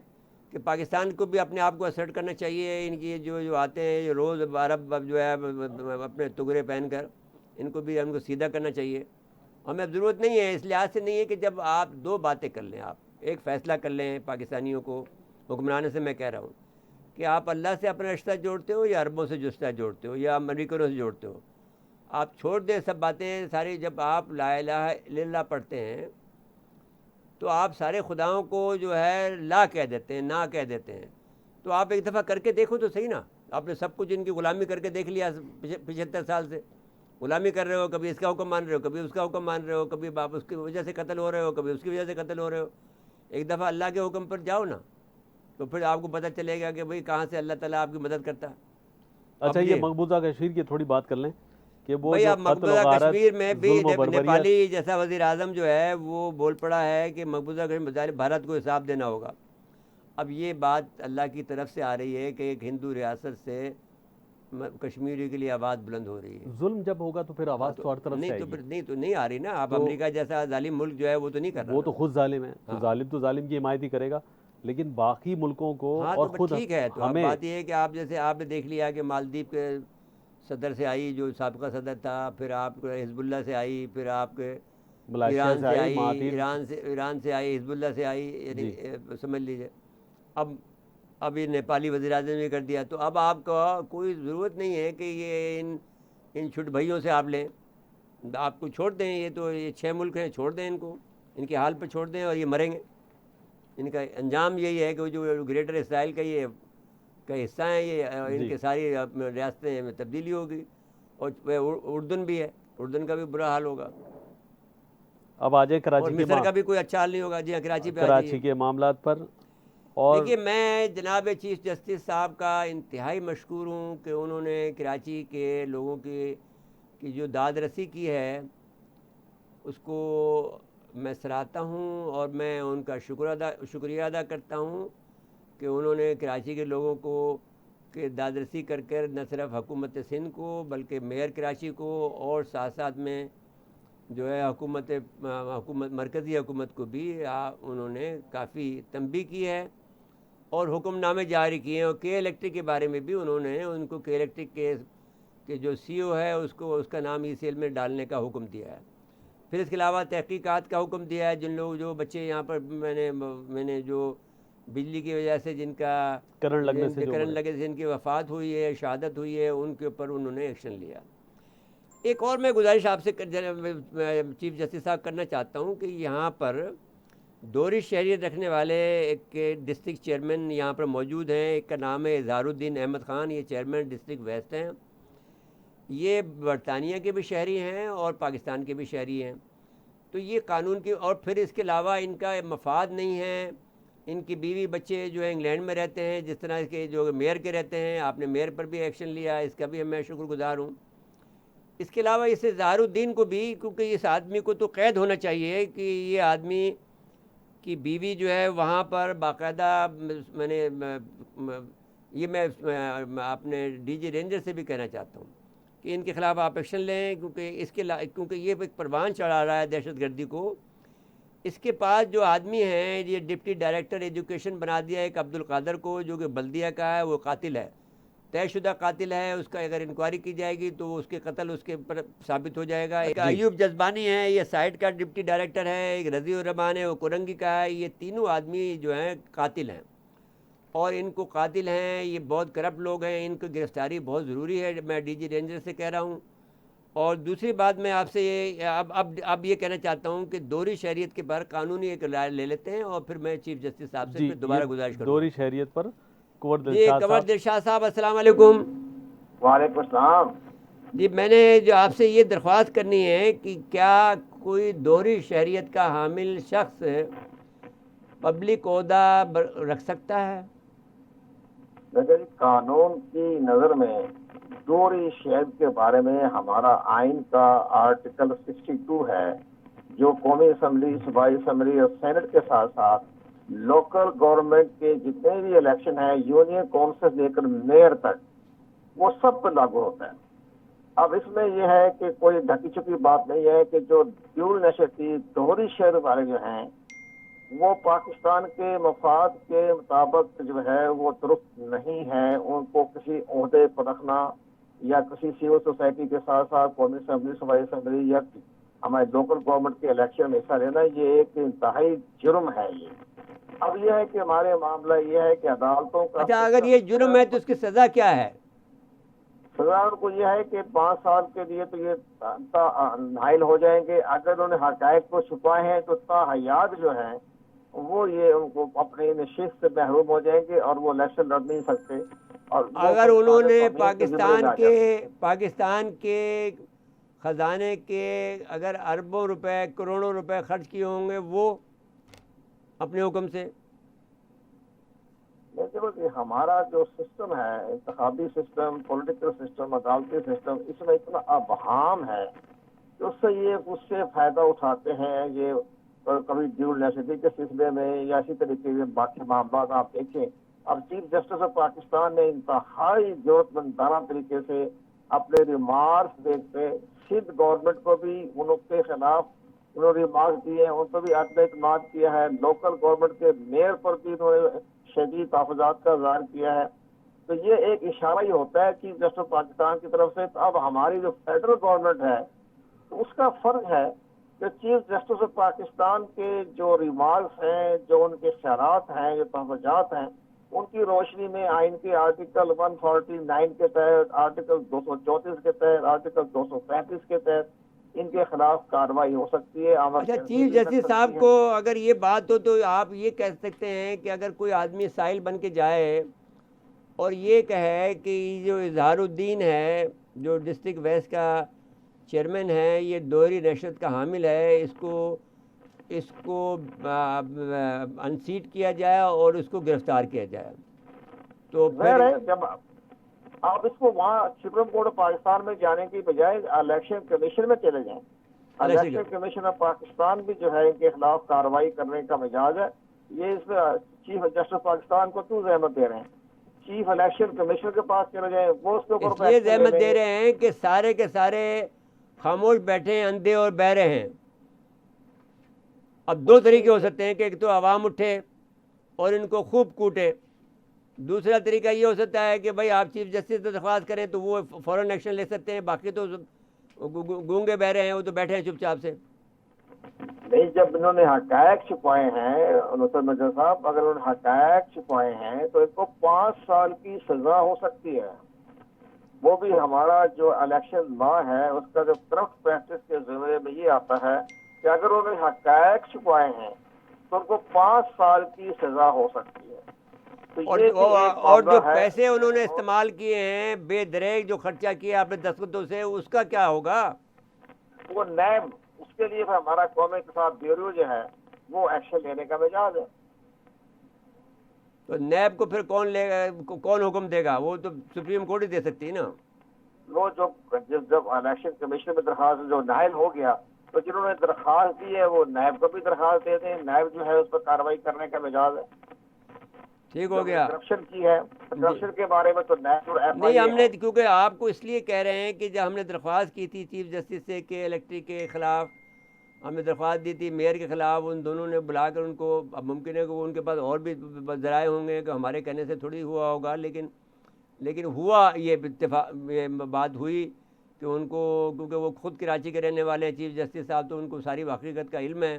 کہ پاکستان کو بھی اپنے آپ کو اسرٹ کرنا چاہیے. ان کی جو آتے ہیں یہ روز عرب جو ہے اپنے تگرے پہن کر، ان کو بھی ہم کو سیدھا کرنا چاہیے. ہمیں اب ضرورت نہیں ہے، اس لحاظ سے نہیں ہے کہ جب آپ دو باتیں کر لیں، آپ ایک فیصلہ کر لیں پاکستانیوں کو، حکمران سے میں کہہ رہا ہوں کہ آپ اللہ سے اپنا رشتہ جوڑتے ہو یا عربوں سے رشتہ جوڑتے ہو یا امریکنوں سے جوڑتے ہو. آپ چھوڑ دیں سب باتیں ساری. جب آپ لا الہ الا اللہ پڑھتے ہیں تو آپ سارے خداؤں کو جو ہے لا کہہ دیتے ہیں، نہ کہہ دیتے ہیں. تو آپ ایک دفعہ کر کے دیکھو تو صحیح نا. آپ نے سب کچھ ان کی غلامی کر کے دیکھ لیا 75 سال سے غلامی کر رہے ہو. کبھی اس کا حکم مان رہے ہو، کبھی اس کا حکم مان رہے ہو، کبھی آپ اس کی وجہ سے قتل ہو رہے ہو، کبھی اس کی وجہ سے قتل ہو رہے ہو. ایک دفعہ اللہ کے حکم پر جاؤ نا، تو پھر آپ کو پتہ چلے گا کہ بھئی کہاں سے اللہ تعالیٰ آپ کی مدد کرتا ہے. اچھا اب یہ مقبوضہ کشمیر کی تھوڑی بات کر لیں کہ وہ بھئی جو اب قتل و مقبوضہ غارت، کشمیر میں بھی ظلم و بربریت. نیپالی جیسا وزیر اعظم جو ہے وہ بول پڑا ہے کہ مقبوضہ کشمیر بھارت کو حساب دینا ہوگا. اب یہ بات اللہ کی طرف سے آ رہی ہے کہ ایک ہندو ریاست سے کشمیری کے لیے آواز بلند ہو رہی ہے. ظلم جب ہوگا تو پھر ہاں آواز تو ہر طرف سے نہیں آئے تو گی. پھر نہیں آ رہی نا. اب تو امریکہ جیسا ظالم ملک جو ہے وہ تو نہیں کر رہا وہ نا. تو خود ظالم ہے، تو ہاں ظالم تو ظالم کی حمایت ہی کرے گا، لیکن باقی ملکوں کو ہاں اور تو خود ٹھیک ہے. تو اب ہمیں. بات یہ ہے کہ آپ جیسے آپ نے دیکھ لیا کہ مالدیپ کے صدر سے آئی جو سابقہ صدر تھا، پھر آپ کے حزب اللہ سے آئی، پھر آپ کے ملائیشیا ایران سے سے آئی، آئی، مہاتیر. ایران سے آئی، حزب اللہ سے آئی، یعنی جی سمجھ لیجیے. اب یہ نیپالی وزیر اعظم نے کر دیا. تو اب آپ کا کوئی ضرورت نہیں ہے کہ یہ ان چھٹ بھائیوں سے آپ لیں. آپ کو چھوڑ دیں. یہ تو یہ 6 ملک ہیں، چھوڑ دیں ان کو، ان کے حال پہ چھوڑ دیں اور یہ مریں گے. ان کا انجام یہی ہے کہ جو گریٹر اسرائیل کا حصہ ہیں یہ، ان جی کے ساری ریاستیں میں تبدیلی ہوگی. اور اردن بھی ہے، اردن کا بھی برا حال ہوگا. اب آ جائیں اور کراچی کے مصر کا بھی کوئی اچھا حال نہیں ہوگا. جی ہاں کراچی پہ آ جائیے. کراچی کے معاملات پر. اور دیکھیے میں جناب چیف جسٹس صاحب کا انتہائی مشکور ہوں کہ انہوں نے کراچی کے لوگوں کی جو داد رسی کی ہے اس کو میں سراہتا ہوں، اور میں ان کا شکریہ ادا کرتا ہوں کہ انہوں نے کراچی کے لوگوں کو کہ داد رسی کر نہ صرف حکومت سندھ کو بلکہ میئر کراچی کو اور ساتھ ساتھ میں جو ہے حکومت مرکزی حکومت کو بھی انہوں نے کافی تنبیہ کی ہے اور حکم نامے جاری کیے ہیں. اور کے الیکٹرک کے بارے میں بھی انہوں نے ان کو کے الیکٹرک کے جو سی او ہے اس کا نام ای سی ایل میں ڈالنے کا حکم دیا ہے. پھر اس کے علاوہ تحقیقات کا حکم دیا ہے. جو بچے یہاں پر میں نے جو بجلی کی وجہ سے جن کرنٹ لگنے سے جو کرنٹ مرے. لگے سے جن کی وفات ہوئی ہے، شہادت ہوئی ہے، ان کے اوپر انہوں نے ایکشن لیا. ایک اور میں گزارش آپ سے چیف جسٹس صاحب کرنا چاہتا ہوں کہ یہاں پر دوری شہریت رکھنے والے ایک ڈسٹرکٹ چیئرمین یہاں پر موجود ہیں. ایک کا نام ہے اظہار الدین احمد خان، یہ چیئرمین ڈسٹرکٹ ویسٹ ہیں. یہ برطانیہ کے بھی شہری ہیں اور پاکستان کے بھی شہری ہیں. تو یہ قانون کی، اور پھر اس کے علاوہ ان کا مفاد نہیں ہے. ان کی بیوی بچے جو ہیں انگلینڈ میں رہتے ہیں، جس طرح کے جو میئر کے رہتے ہیں. آپ نے میئر پر بھی ایکشن لیا، اس کا بھی میں شکر گزار ہوں. اس کے علاوہ اس اظہار الدین کو بھی، کیونکہ اس آدمی کو تو قید ہونا چاہیے کہ یہ آدمی کی بیوی جو ہے وہاں پر باقاعدہ، میں نے یہ میں اپنے ڈی جی رینجر سے بھی کہنا چاہتا ہوں کہ ان کے خلاف آپ ایکشن لیں، کیونکہ یہ ایک پروان چڑھا رہا ہے دہشت گردی کو. اس کے پاس جو آدمی ہیں، یہ ڈپٹی ڈائریکٹر ایجوکیشن بنا دیا ایک عبد القادر کو، جو کہ بلدیہ کا ہے، وہ قاتل ہے، طے شدہ قاتل ہے. اس کا اگر انکوائری کی جائے گی تو اس کے قتل اس کے پر ثابت ہو جائے گا. ایک ایوب جذبانی ہے، یہ سائٹ کا ڈپٹی ڈائریکٹر ہے. ایک رضی الرحمان ہے، وہ کرنگی کا ہے. یہ تینوں آدمی جو ہیں قاتل ہیں، اور ان کو قاتل ہیں، یہ بہت کرپٹ لوگ ہیں. ان کی گرفتاری بہت ضروری ہے، میں ڈی جی رینجر سے کہہ رہا ہوں. اور دوسری بات میں آپ سے یہ اب یہ کہنا چاہتا ہوں کہ دوہری شہریت کے بارے قانونی ایک رائے لے لیتے ہیں، اور پھر میں چیف جسٹس صاحب سے جی، پھر دوبارہ یہ گزارش کروں دوہری گا. شہریت پر کنور جی دلشاد کنور صاحب. دلشاد صاحب السلام علیکم. وعلیکم السلام. جی میں نے جو آپ سے یہ درخواست کرنی ہے کہ کیا کوئی دوہری شہریت کا حامل شخص پبلک عہدہ رکھ سکتا ہے؟ لیکن قانون کی نظر میں دوہری شہریت کے بارے میں ہمارا آئین کا آرٹیکل 62 ہے، جو قومی اسمبلی، صوبائی اسمبلی اور سینٹ کے ساتھ ساتھ لوکل گورنمنٹ کے جتنے بھی الیکشن ہیں، یونین کونسل لے کر میئر تک، وہ سب پہ لاگو ہوتا ہے. اب اس میں یہ ہے کہ کوئی ڈھکی چھپی بات نہیں ہے کہ جو ڈیول نشستی دوہری شہر والے جو ہیں وہ پاکستان کے مفاد کے مطابق جو ہے وہ درست نہیں ہے. ان کو کسی عہدے پر رکھنا یا کسی سول سوسائٹی کے ساتھ ساتھ قومی اسمبلی، صوبائی اسمبلی یا ہمارے لوکل گورنمنٹ کے الیکشن میں حصہ لینا، یہ ایک انتہائی جرم ہے. اب یہ ہے کہ ہمارے معاملہ یہ ہے کہ عدالتوں کا اچھا، اگر یہ جرم ہے تو اس کی سزا کیا ہے؟ سزا ان کو یہ ہے کہ 5 سال کے لیے تو یہ نائل ہو جائیں گے. اگر انہوں نے حقائق کو چھپائے ہیں تو تا حیات جو ہیں وہ یہ ان کو اپنی نشست سے محروم ہو جائیں گے، اور وہ الیکشن لڑ نہیں سکتے. اور اگر انہوں نے پاکستان پاکستان کے خزانے کے اگر اربوں روپے، کروڑوں روپے خرچ کیے ہوں گے وہ اپنے حکم سے، دیکھو کہ ہمارا جو سسٹم ہے، انتخابی سسٹم، پولیٹیکل سسٹم، عدالتی سسٹم، اس میں اتنا ابہام ہے کہ اس سے فائدہ اٹھاتے ہیں. یہ کبھی ڈیول نیسٹی کے سلسلے میں یا اسی طریقے سے باقی معاملات آپ دیکھیں. اب چیف جسٹس آف پاکستان نے انتہائی ضرورت مندانہ طریقے سے اپنے ریمارکس دیکھتے سندھ گورنمنٹ کو بھی ان کے خلاف انہوں نے ریمارکس دیے ہیں، ان پر بھی عدم اعتماد کیا ہے. لوکل گورنمنٹ کے میئر پر بھی انہوں نے شدید تحفظات کا اظہار کیا ہے. تو یہ ایک اشارہ ہی ہوتا ہے چیف جسٹس آف پاکستان کی طرف سے. تو اب ہماری جو فیڈرل گورنمنٹ ہے تو اس کا فرض ہے کہ چیف جسٹس آف پاکستان کے جو ریمارکس ہیں، جو ان کے خیالات ہیں، جو تحفظات ہیں، ان کی روشنی میں آئین کے آرٹیکل 149 کے تحت، آرٹیکل 234 کے تحت، آرٹیکل 235 کے تحت ان کے خلاف کارروائی ہو سکتی ہے. اچھا چیف جسٹس صاحب کو اگر یہ بات ہو تو آپ یہ کہہ سکتے ہیں کہ اگر کوئی آدمی سائل بن کے جائے اور یہ کہے کہ جو اظہار الدین ہے، جو ڈسٹرکٹ ویسٹ کا چیئرمین ہے، یہ دوہری نشست کا حامل ہے، اس کو انسیٹ کیا جائے اور اس کو گرفتار کیا جائے، تو ظاہر پھر ہے جب آپ اس کو وہاں سپریم کورٹ آف پاکستان میں جانے کی بجائے الیکشن کمیشن میں چلے جائیں. الیکشن کمیشن آف پاکستان بھی جو ہے ان کے خلاف کارروائی کرنے کا مجاز ہے. یہ اس میں چیف جسٹس پاکستان کو کیوں زحمت دے رہے ہیں؟ چیف الیکشن کمیشن کے پاس چلے جائیں، وہ اس کے اوپر اس لیے زحمت دے رہے ہیں کہ سارے کے سارے خاموش بیٹھے ہیں، اندھے اور بہرے ہیں. اب دو طریقے ہو سکتے ہیں کہ ایک تو عوام اٹھے اور ان کو خوب کوٹے، دوسرا طریقہ یہ ہو سکتا ہے کہ بھائی آپ چیف جسٹس سے درخواست کریں تو وہ فوراً ایکشن لے سکتے ہیں. باقی تو گونگے بہرے ہیں، وہ تو بیٹھے ہیں چپ چاپ سے. نہیں، جب انہوں نے حقائق چھپائے ہیں نصرت مرزا صاحب، اگر انہوں نے حقائق چھپائے ہیں تو ان کو 5 سال کی سزا ہو سکتی ہے. وہ بھی ہمارا جو الیکشن لا ہے اس کا جو کرپٹ پریکٹس کے زمرے میں یہ آتا ہے کہ اگر انہوں نے حقائق چھپائے ہیں تو ان کو 5 سال کی سزا ہو سکتی ہے. تو یہ بھی ایک اور جو معاملہ ہے. پیسے انہوں نے استعمال کیے ہیں بے دریغ، جو خرچہ کیا آپ نے دستخطوں سے، اس کا کیا ہوگا؟ وہ نیب، اس کے لیے ہمارا قومی اقتصاد بیورو جو ہے وہ ایکشن لینے کا مجاز ہے. تو نیب کو پھر کون حکم دے گا؟ وہ تو سپریم کورٹ ہی دے سکتی ہے نا. وہ جب الیکشن کمیشن میں درخواست جو نائل ہو گیا تو جنہوں نے درخواست دی ہے وہ نیب کو بھی درخواست دے دیں, نیب جو ہے اس پر کارروائی کرنے کا مجاز ہے. ٹھیک ہو گیا. کرپشن کی ہے, کرپشن کے بارے میں تو نیب اور ایف نہیں, ہم نے کیونکہ آپ کو اس لیے کہہ رہے ہیں کہ جب ہم نے درخواست کی تھی چیف جسٹس سے کہ الیکٹرک کے خلاف ہم نے درخواست دی تھی میئر کے خلاف, ان دونوں نے بلا کر ان کو, اب ممکن ہے کہ ان کے پاس اور بھی ذرائع ہوں گے کہ ہمارے کہنے سے تھوڑی ہوا ہوگا, لیکن ہوا یہ اتفاق, یہ بات ہوئی کہ ان کو, کیونکہ وہ خود کراچی کے رہنے والے ہیں چیف جسٹس صاحب, تو ان کو ساری حقیقت کا علم ہے,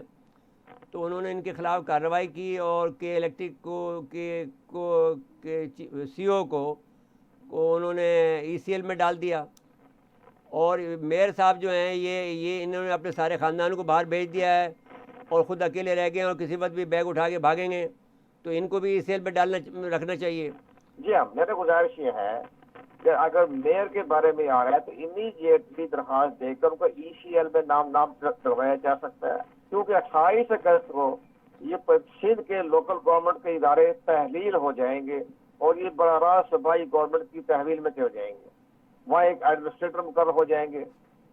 تو انہوں نے ان کے خلاف کارروائی کی اور کے الیکٹرک کو سی او کو انہوں نے ای سی ایل میں ڈال دیا, اور میئر صاحب جو ہیں یہ انہوں نے اپنے سارے خاندان کو باہر بھیج دیا ہے اور خود اکیلے رہ گئے ہیں, اور کسی وقت بھی بیگ اٹھا کے بھاگیں گے, تو ان کو بھی ای سی ایل پہ رکھنا چاہیے. جی ہاں, میرے گزارش یہ ہے کہ اگر میئر کے بارے میں آ رہا ہے تو امیڈیٹلی درخواست دے کر ان کو ای سی ایل میں نام کروایا جا سکتا ہے, کیونکہ 28 اگست کو یہ سندھ کے لوکل گورنمنٹ کے ادارے تحلیل ہو جائیں گے اور یہ براہ راست صوبائی گورنمنٹ کی تحویل میں چل جائیں گے, وہاں ایک ایڈمنسٹریٹر مقرر ہو جائیں گے.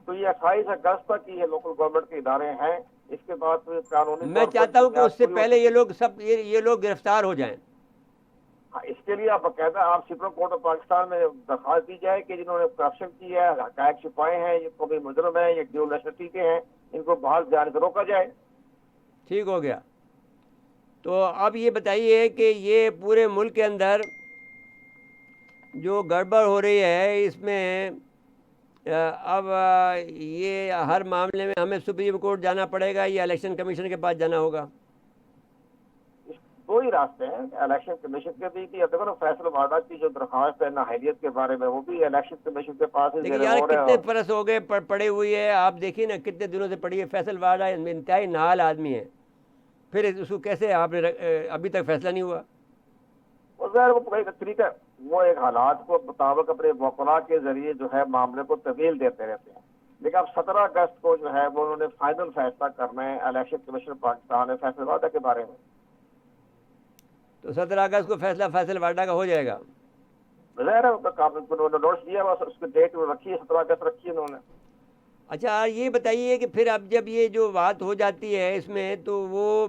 تو یہ 28 اگست تک یہ لوکل گورنمنٹ کے ادارے ہیں, اس کے بعد قانونی میں چاہتا ہوں کہ اس سے پہلے یہ لوگ گرفتار ہو جائیں. اس کے لیے آپ باقاعدہ آپ سپریم کورٹ آف پاکستان میں درخواست دی جائے کہ جنہوں نے کرپشن کی ہے, حقائق چھپائے ہیں, یہ قومی مجرم ہیں, یہ ڈیول نیشنلٹی کے ہیں, ان کو باہر جانے سے روکا جائے. ٹھیک ہو گیا. تو اب یہ بتائیے کہ یہ پورے ملک کے اندر جو گڑبڑ ہو رہی ہے اس میں اب یہ ہر معاملے میں ہمیں سپریم کورٹ جانا پڑے گا یا الیکشن کمیشن کے پاس جانا ہوگا؟ دو ہی راستے ہیں, الیکشن کمیشن کے بھی فیصلہ وعدہ کی جو درخواست ہے نااہلیت کے بارے میں وہ بھی الیکشن کمیشن کے پاس لیکن یار کتنے برس ہو گئے پڑے ہوئی ہے, آپ دیکھیے نا کتنے دنوں سے پڑی ہے. فیصل وعدہ انتہائی نااہل آدمی ہے, پھر اس کو کیسے آپ نے ابھی تک فیصلہ نہیں ہوا؟ وہ طریقہ, وہ ایک حالات کو مطابق اپنے وکلاء کے ذریعے جو ہے معاملے کو طویل دیتے رہتے ہیں, لیکن اب 17 اگست کو جو ہے وہ انہوں نے فائنل فیصلہ کرنا ہے الیکشن کمیشن پاکستان ہے فیصل وعدہ کے بارے میں. تو 17 اگست کو فیصلہ فیصل وعدہ کا ہو جائے گا. ظاہر ہے نوٹس دیا, بس اس کی ڈیٹ رکھی ہے 17 اگست رکھی ہے انہوں نے. اچھا یہ بتائیے کہ پھر اب جب یہ جو بات ہو جاتی ہے اس میں, تو وہ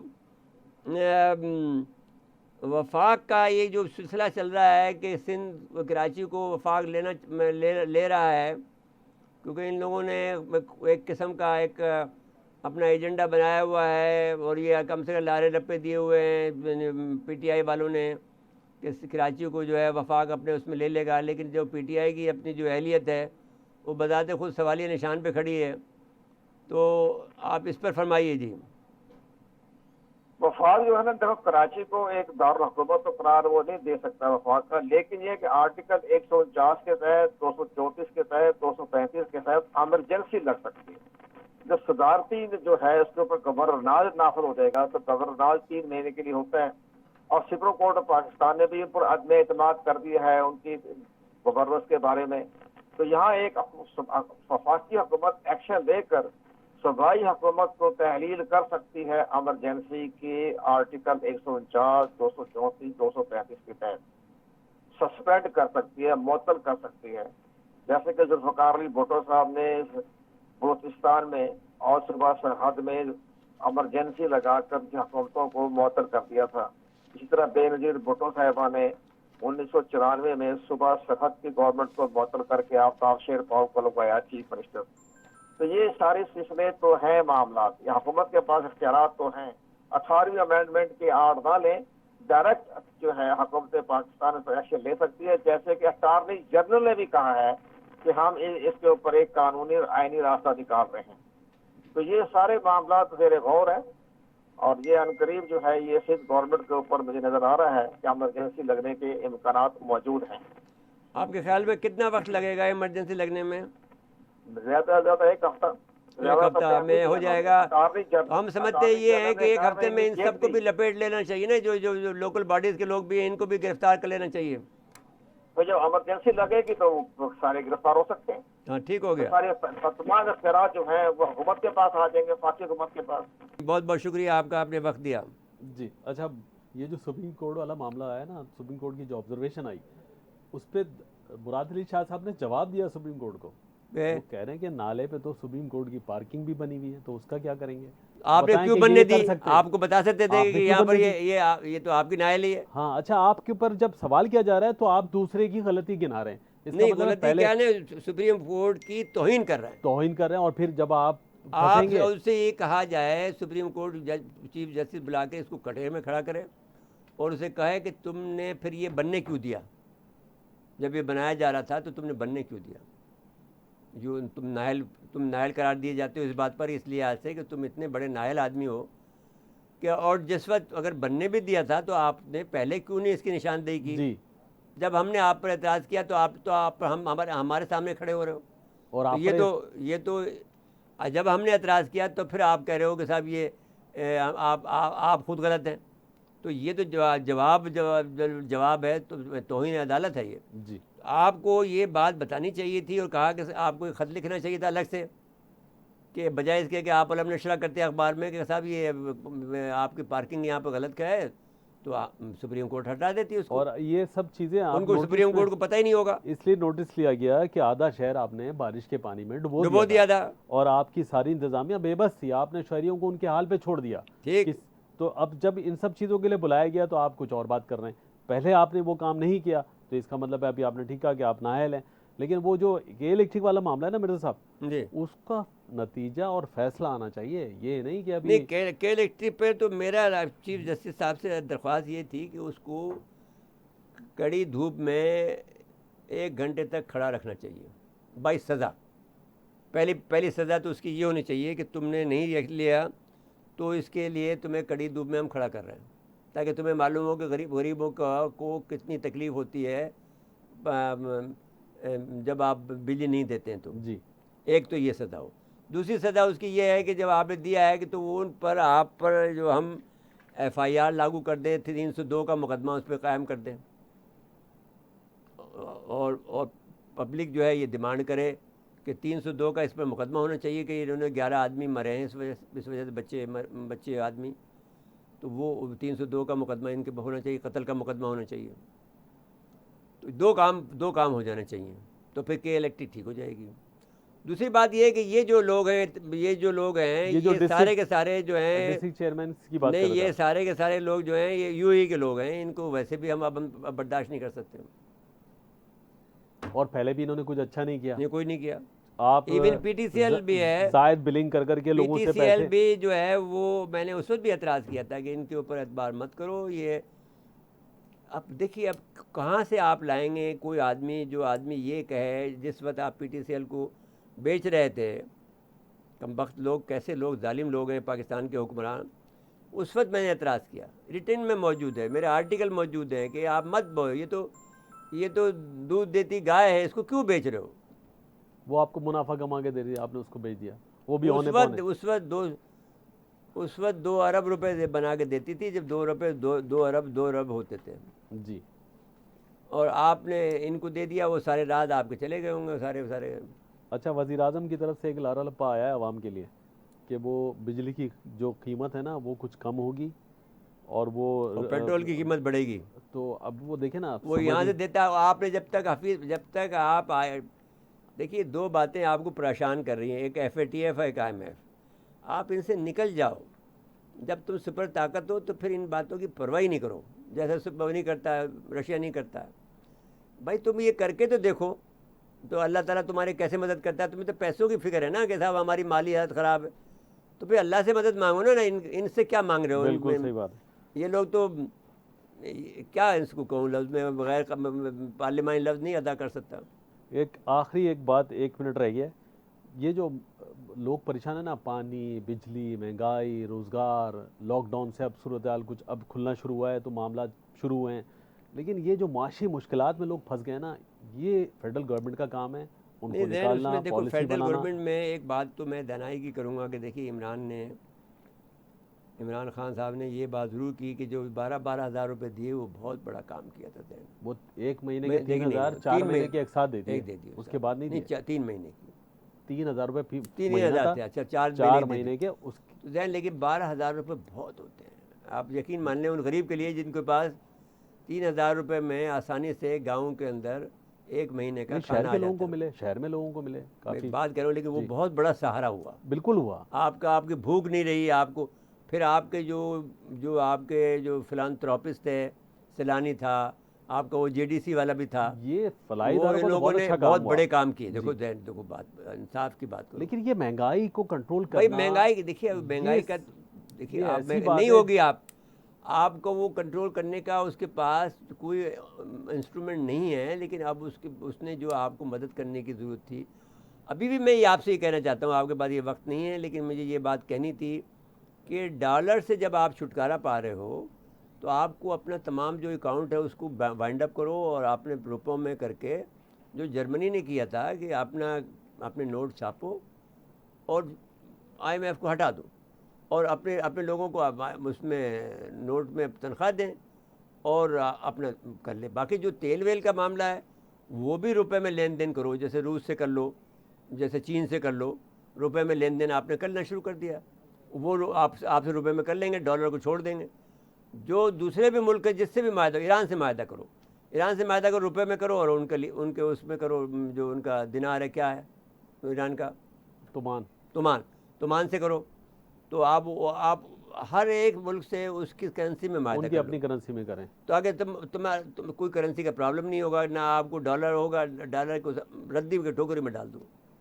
وفاق کا یہ جو سلسلہ چل رہا ہے کہ سندھ کراچی کو وفاق لے رہا ہے, کیونکہ ان لوگوں نے ایک قسم کا ایک اپنا ایجنڈا بنایا ہوا ہے, اور یہ کم سے کم لارے رپے دیے ہوئے ہیں پی ٹی آئی والوں نے کہ کراچی کو جو ہے وفاق اپنے اس میں لے لے گا, لیکن جو پی ٹی آئی کی اپنی جو اہلیت ہے وہ بذات خود سوالیہ نشان پہ کھڑی ہے. تو آپ اس پر فرمائیے. جی وفاق جو ہے نا, دیکھو کراچی کو ایک دارالحکومت تو قرار وہ نہیں دے سکتا وفاق کا, لیکن یہ کہ آرٹیکل 149 کے تحت 234 کے تحت 235 کے تحت ایمرجنسی لگ سکتی ہے. جب صدارتی جو ہے اس کے اوپر گورنر نافذ ہو جائے گا تو گورنر 3 مہینے کے لیے ہوتا ہے, اور سپریم کورٹ آف پاکستان نے بھی ان پر عدم اعتماد کر دیا ہے ان کی گورننس کے بارے میں. تو یہاں ایک وفاقی حکومت ایکشن لے کر صوبائی حکومت کو تحلیل کر سکتی ہے ایمرجنسی کے آرٹیکل 149, 234, 235 کے تحت سسپینڈ کر سکتی ہے, معطل کر سکتی ہے. جیسے کہ ذوالفقار علی بھٹو صاحب نے بلوچستان میں اور صوبہ سرحد میں ایمرجنسی لگا کر حکومتوں کو معطل کر دیا تھا. اسی طرح بے نظیر بھٹو صاحبہ نے 1994 میں صوبہ سرحد کی گورنمنٹ کو معطل کر کے آفتاب شیر پاؤ کو لگوایا چیف منسٹر. تو یہ سارے سلسلے تو ہیں معاملات, یہ حکومت کے پاس اختیارات تو ہیں. 18ویں امینڈمنٹ کی آڑ نہ لیں, ڈائریکٹ جو ہے حکومت پاکستان پر ایکشن لے سکتی ہے, جیسے کہ اٹارنی جنرل نے بھی کہا ہے کہ ہم اس کے اوپر ایک قانونی اور آئینی راستہ نکال رہے ہیں. تو یہ سارے معاملات زیر غور ہیں, اور یہ عنقریب جو ہے یہ سندھ گورنمنٹ کے اوپر مجھے نظر آ رہا ہے کہ ایمرجنسی لگنے کے امکانات موجود ہیں. آپ کے خیال میں کتنا وقت لگے گا ایمرجنسی لگنے میں؟ زیادہ سے زیادہ ایک ہفتہ. ایک ہفتہ میں ہو جائے گا. ہم سمجھتے یہ ہیں کہ ایک ہفتے میں ان سب کو بھی لپیٹ لینا چاہیے نا, جو لوکل باڈیز کے لوگ بھی ہیں ان کو بھی گرفتار کر لینا چاہیے. تو جب ایمرجنسی لگے گی تو سارے گرفتار ہو سکتے ہیں. ہاں ٹھیک ہو گیا. سارے تمام اختیارات جو ہیں وہ حکومت کے پاس آ جائیں گے, وفاقی حکومت کے پاس. بہت بہت شکریہ آپ کا, آپ نے وقت دیا. جی اچھا, یہ جو سپریم کورٹ والا معاملہ آیا نا, سپریم کورٹ کی جو آبزرویشن آئی اس پہ مراد علی شاہ صاحب نے جواب دیا سپریم کورٹ کو، ہے۔ وہ کہہ رہے ہیں کہ نالے پہ تو سپریم کورٹ کی پارکنگ بھی بنی ہوئی ہے، تو اس کا کیا کریں گے؟ آپ نے بتائیں کیوں کہ بننے یہ دی؟ کر سکتے ہیں؟ آپ کو بتا سکتے تھے آپ کہ نے کیوں یہاں پر بننے دی؟ یہ تو آپ کی نائل ہی ہے۔ ہاں اچھا، آپ کے اوپر جب سوال کیا جا رہا ہے تو آپ دوسرے کی غلطی گنا رہے ہیں، اس کا نہیں، مطلب ہے غلطی پہلے کیا ہے، سپریم کورٹ کی توہین کر رہے ہیں توہین کر رہے ہیں، اور پھر جب آپ آپ۔ پھنسیں گے اس سے یہ کہا جائے سپریم کورٹ چیف جسٹس بلا کے اس کو کٹہرے میں کھڑا کرے اور اسے کہے کہ تم نے پھر یہ بننے کیوں دیا، جب یہ بنایا جا رہا تھا تو تم نے بننے کیوں دیا؟ جو تم نااہل قرار دیے جاتے ہو اس بات پر، اس لیے آج سے کہ تم اتنے بڑے نااہل آدمی ہو کہ، اور جس وقت اگر بننے بھی دیا تھا تو آپ نے پہلے کیوں نہیں اس کی نشاندہی کی؟ جی، جب ہم نے آپ پر اعتراض کیا تو آپ ہمارے سامنے کھڑے ہو رہے ہو۔ اور تو آپ یہ تو جب ہم نے اعتراض کیا تو پھر آپ کہہ رہے ہو کہ صاحب یہ آپ خود غلط ہیں۔ تو یہ تو جواب ہے، تو توہین عدالت ہے یہ۔ جی آپ کو یہ بات بتانی چاہیے تھی اور کہا کہ آپ کو خط لکھنا چاہیے تھا الگ سے، کہ بجائے اس کے کہ آپ علم نشرہ کرتے ہیں اخبار میں کہ صاحب یہ آپ کی پارکنگ یہاں پہ غلط کا ہے، تو سپریم کورٹ ہٹا دیتی اس کو۔ اور یہ سب چیزیں آپ ان کو سپریم کورٹ کو پتہ ہی نہیں ہوگا، اس لیے نوٹس لیا گیا کہ آدھا شہر آپ نے بارش کے پانی میں ڈبو ڈبو دیا تھا۔ اور آپ کی ساری انتظامیہ بے بس تھی، آپ نے شہریوں کو ان کے حال پہ چھوڑ دیا۔ ٹھیک۔ تو اب جب ان سب چیزوں کے لیے بلایا گیا تو آپ کچھ اور بات کر رہے ہیں، پہلے آپ نے وہ کام نہیں کیا، تو اس کا مطلب ہے ابھی آپ نے ٹھیک کہا کہ آپ نااہل ہیں۔ لیکن وہ جو الیکٹرک والا معاملہ ہے نا مرزا صاحب، جی، اس کا نتیجہ اور فیصلہ آنا چاہیے، یہ نہیں کہ ابھی نہیں کے الیکٹرک پہ تو میرا چیف جسٹس صاحب سے درخواست یہ تھی کہ اس کو کڑی دھوپ میں 1 گھنٹے تک کھڑا رکھنا چاہیے بائی سزا۔ پہلی سزا تو اس کی یہ ہونی چاہیے کہ تم نے نہیں رکھ لیا تو اس کے لیے تمہیں کڑی دھوپ میں ہم کھڑا کر رہے ہیں، تاکہ تمہیں معلوم ہو کہ غریبوں کو کتنی تکلیف ہوتی ہے جب آپ بجلی نہیں دیتے ہیں۔ تو جی ایک تو یہ سزا ہو۔ دوسری سزا اس کی یہ ہے کہ جب آپ نے دیا ہے کہ تو وہ ان پر آپ پر جو ہم FIR لاگو کر دیں، 302 کا مقدمہ اس پہ قائم کر دیں، اور پبلک جو ہے یہ ڈیمانڈ کرے کہ 302 کا اس پر مقدمہ ہونا چاہیے کہ انہوں نے 11 آدمی مرے ہیں اس وجہ سے، بچے آدمی، تو وہ 302 کا مقدمہ ان کے ہونا چاہیے، قتل کا مقدمہ ہونا چاہیے۔ تو دو کام ہو جانے چاہیے، تو پھر کے الیکٹرک ٹھیک ہو جائے گی۔ دوسری بات یہ ہے کہ یہ جو لوگ ہیں یہ سارے کے سارے جو ہیں، ڈسٹرکٹ چیئرمین کی بات نہیں، کر رہا یہ تھا، سارے کے سارے لوگ جو ہیں یہ UAE کے لوگ ہیں، ان کو ویسے بھی ہم اب برداشت نہیں کر سکتے، اور پہلے بھی انہوں نے کچھ اچھا نہیں کیا۔ یہ کوئی نہیں کیا۔ آپ ایون PTCL بھی ہے، زائد بلنگ کر کے لوگوں سے PTCL پیسے، بھی جو ہے وہ میں نے اس وقت بھی اعتراض کیا تھا کہ ان کے اوپر اعتبار مت کرو۔ یہ اب دیکھیے اب کہاں سے آپ لائیں گے کوئی آدمی جو آدمی یہ کہے، جس وقت آپ PTCL کو بیچ رہے تھے، کم بخت لوگ، کیسے لوگ، ظالم لوگ ہیں پاکستان کے حکمران، اس وقت میں نے اعتراض کیا، ریٹن میں موجود ہے، میرے آرٹیکل موجود ہے کہ آپ مت بو، یہ تو دودھ دیتی گائے ہے، اس کو کیوں بیچ رہے ہو؟ وہ آپ کو منافع کما کے دے دیا، آپ نے اس کو بیچ دیا، وہ بھی ہونے پونے۔ اس وقت 2 ارب روپے بنا کے دیتی تھی، جب 2 ارب ہوتے تھے، جی اور آپ نے ان کو دے دیا، وہ سارے رات آپ کے چلے گئے ہوں گے سارے۔ اچھا، وزیر اعظم کی طرف سے ایک لارا لپا آیا ہے عوام کے لیے کہ وہ بجلی کی جو قیمت ہے نا وہ کچھ کم ہوگی، اور وہ پیٹرول کی قیمت بڑھے گی۔ تو اب وہ دیکھیں نا، وہ یہاں سے دیتا ہے، آپ نے جب تک آپ آئے، دیکھیے 2 باتیں آپ کو پریشان کر رہی ہیں، ایک FATF ہے، ایک IMF۔ آپ ان سے نکل جاؤ، جب تم سپر طاقت ہو تو پھر ان باتوں کی پرواہ نہیں کرو، جیسے سپر نہیں کرتا ہے، رشیا نہیں کرتا ہے۔ بھائی تم یہ کر کے تو دیکھو، تو اللہ تعالیٰ تمہارے کیسے مدد کرتا ہے؟ تمہیں تو پیسوں کی فکر ہے نا کہ صاحب ہماری مالی حالت خراب ہے، تو پھر اللہ سے مدد مانگو نا، ان سے کیا مانگ رہے ہو؟ بالکل صحیح بات ہے۔ یہ لوگ تو کیا اس کو کہوں، لفظ میں بغیر پارلیمانی لفظ نہیں ادا کر سکتا۔ ایک آخری بات، 1 منٹ رہ گیا، یہ جو لوگ پریشان ہیں نا، پانی، بجلی، مہنگائی، روزگار، لاک ڈاؤن سے اب صورتحال کچھ اب کھلنا شروع ہوا ہے تو معاملات شروع ہوئے ہیں، لیکن یہ جو معاشی مشکلات میں لوگ پھنس گئے نا، یہ فیڈرل گورنمنٹ کا کام ہے ان کو نہیں، اس نکالنا، میں دیکھو پالیسی فیڈرل بنانا۔ گورنمنٹ میں ایک بات تو میں دانائی کی کروں گا کہ دیکھیے عمران خان صاحب نے یہ بات ضرور کی کہ جو 12 ہزار روپے دیے وہ بہت بڑا کام کیا تھا۔ وہ 1 مہینے کے 3,000 4 مہینے کے ایک ساتھ دے دیے، دے دیے اس کے بعد نہیں دیے۔ 3 مہینے کی 3,000 روپے 3 مہینہ ہزار تھا، تھے، اچھا 4 مہینے کے اس لیکن 12,000 روپے بہت ہوتے ہیں۔ آپ یقین مان لیں ان غریب کے لیے جن کے پاس 3,000 روپے میں آسانی سے گاؤں کے اندر ایک مہینے کا نہیں، شہر کھانا کے آ لوگوں کو جاتا ہے۔ ملے، شہر میں لوگوں کو ملے میں کافی، ایک بات کہہ رہا ہوں، لیکن وہ جی بہت بڑا سہارا ہوا بالکل ہوا۔ آپ کی بھوک نہیں رہی آپ کو۔ پھر آپ کے جو آپ کے جو فلانتھراپسٹ تھے، سیلانی تھا آپ کا، وہ جے ڈی سی والا بھی تھا، یہ فلاحی وہ اداروں ان کا تو لوگوں بہت نے اچھا بہت کام ہوا، بڑے کام کیے۔ دیکھو جی دیکھو بات انصاف کی بات کرو، لیکن یہ مہنگائی کو کنٹرول بھائی کرنا، مہنگائی دیکھیے، اب مہنگائی کا دیکھیے یہ آپ ایسی بات نہیں ہے، ہوگی، آپ کو وہ کنٹرول کرنے کا اس کے پاس کوئی انسٹرومنٹ نہیں ہے، لیکن اب اس نے جو آپ کو مدد کرنے کی ضرورت تھی، ابھی بھی میں یہ آپ سے یہ کہنا چاہتا ہوں، آپ کے پاس یہ وقت نہیں ہے لیکن مجھے یہ بات کہنی تھی کہ ڈالر سے جب آپ چھٹکارا پا رہے ہو تو آپ کو اپنا تمام جو اکاؤنٹ ہے اس کو وائنڈ اپ کرو، اور اپنے روپوں میں کر کے، جو جرمنی نے کیا تھا کہ اپنے نوٹ چھاپو اور آئی ایم ایف کو ہٹا دو، اور اپنے لوگوں کو اس میں نوٹ میں تنخواہ دیں اور اپنا کر لیں۔ باقی جو تیل ویل کا معاملہ ہے وہ بھی روپے میں لین دین کرو، جیسے روس سے کر لو، جیسے چین سے کر لو، روپے میں لین دین آپ نے کرنا شروع کر دیا، وہ آپ سے روپے میں کر لیں گے، ڈالر کو چھوڑ دیں گے۔ جو دوسرے بھی ملک ہے جس سے بھی معاہدہ، ایران سے معاہدہ کرو، ایران سے معاہدہ کرو روپے میں کرو، اور ان کے اس میں کرو، جو ان کا دینار ہے کیا ہے ایران کا، تومان سے کرو، تو آپ ہر ایک ملک سے اس کی کرنسی میں معاہدہ ان کی کر لو، اپنی کرنسی میں کریں۔ تو آگے تم کوئی کرنسی کا پرابلم نہیں ہوگا، نہ آپ کو ڈالر ہوگا، ڈالر کو ردی کے ٹوکری میں ڈال دو،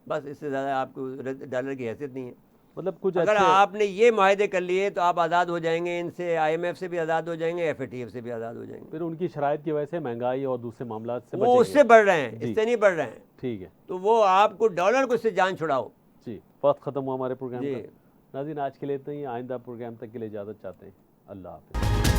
بس اس سے زیادہ آپ کو ڈالر کی حیثیت نہیں ہے۔ مطلب کچھ اگر اچھے، آپ نے یہ معاہدے کر لیے تو آپ آزاد ہو جائیں گے، ان سے آئی ایم ایف سے بھی آزاد ہو جائیں گے، ایف اے ٹی ایف سے بھی آزاد ہو جائیں گے۔ پھر ان کی شرائط کی وجہ سے مہنگائی اور دوسرے معاملات سے وہ بچیں اس گے۔ سے بڑھ رہے ہیں، جی اس سے نہیں بڑھ رہے ہیں، ٹھیک ہے، تو وہ آپ کو ڈالر کو اس سے جان چھڑاؤ۔ جی وقت ختم ہوا ہمارے پروگرام جی کا۔ ناظرین آج کے لیے اتنا ہی، آئندہ پروگرام تک کے لیے اجازت چاہتے ہیں، اللہ حافظ۔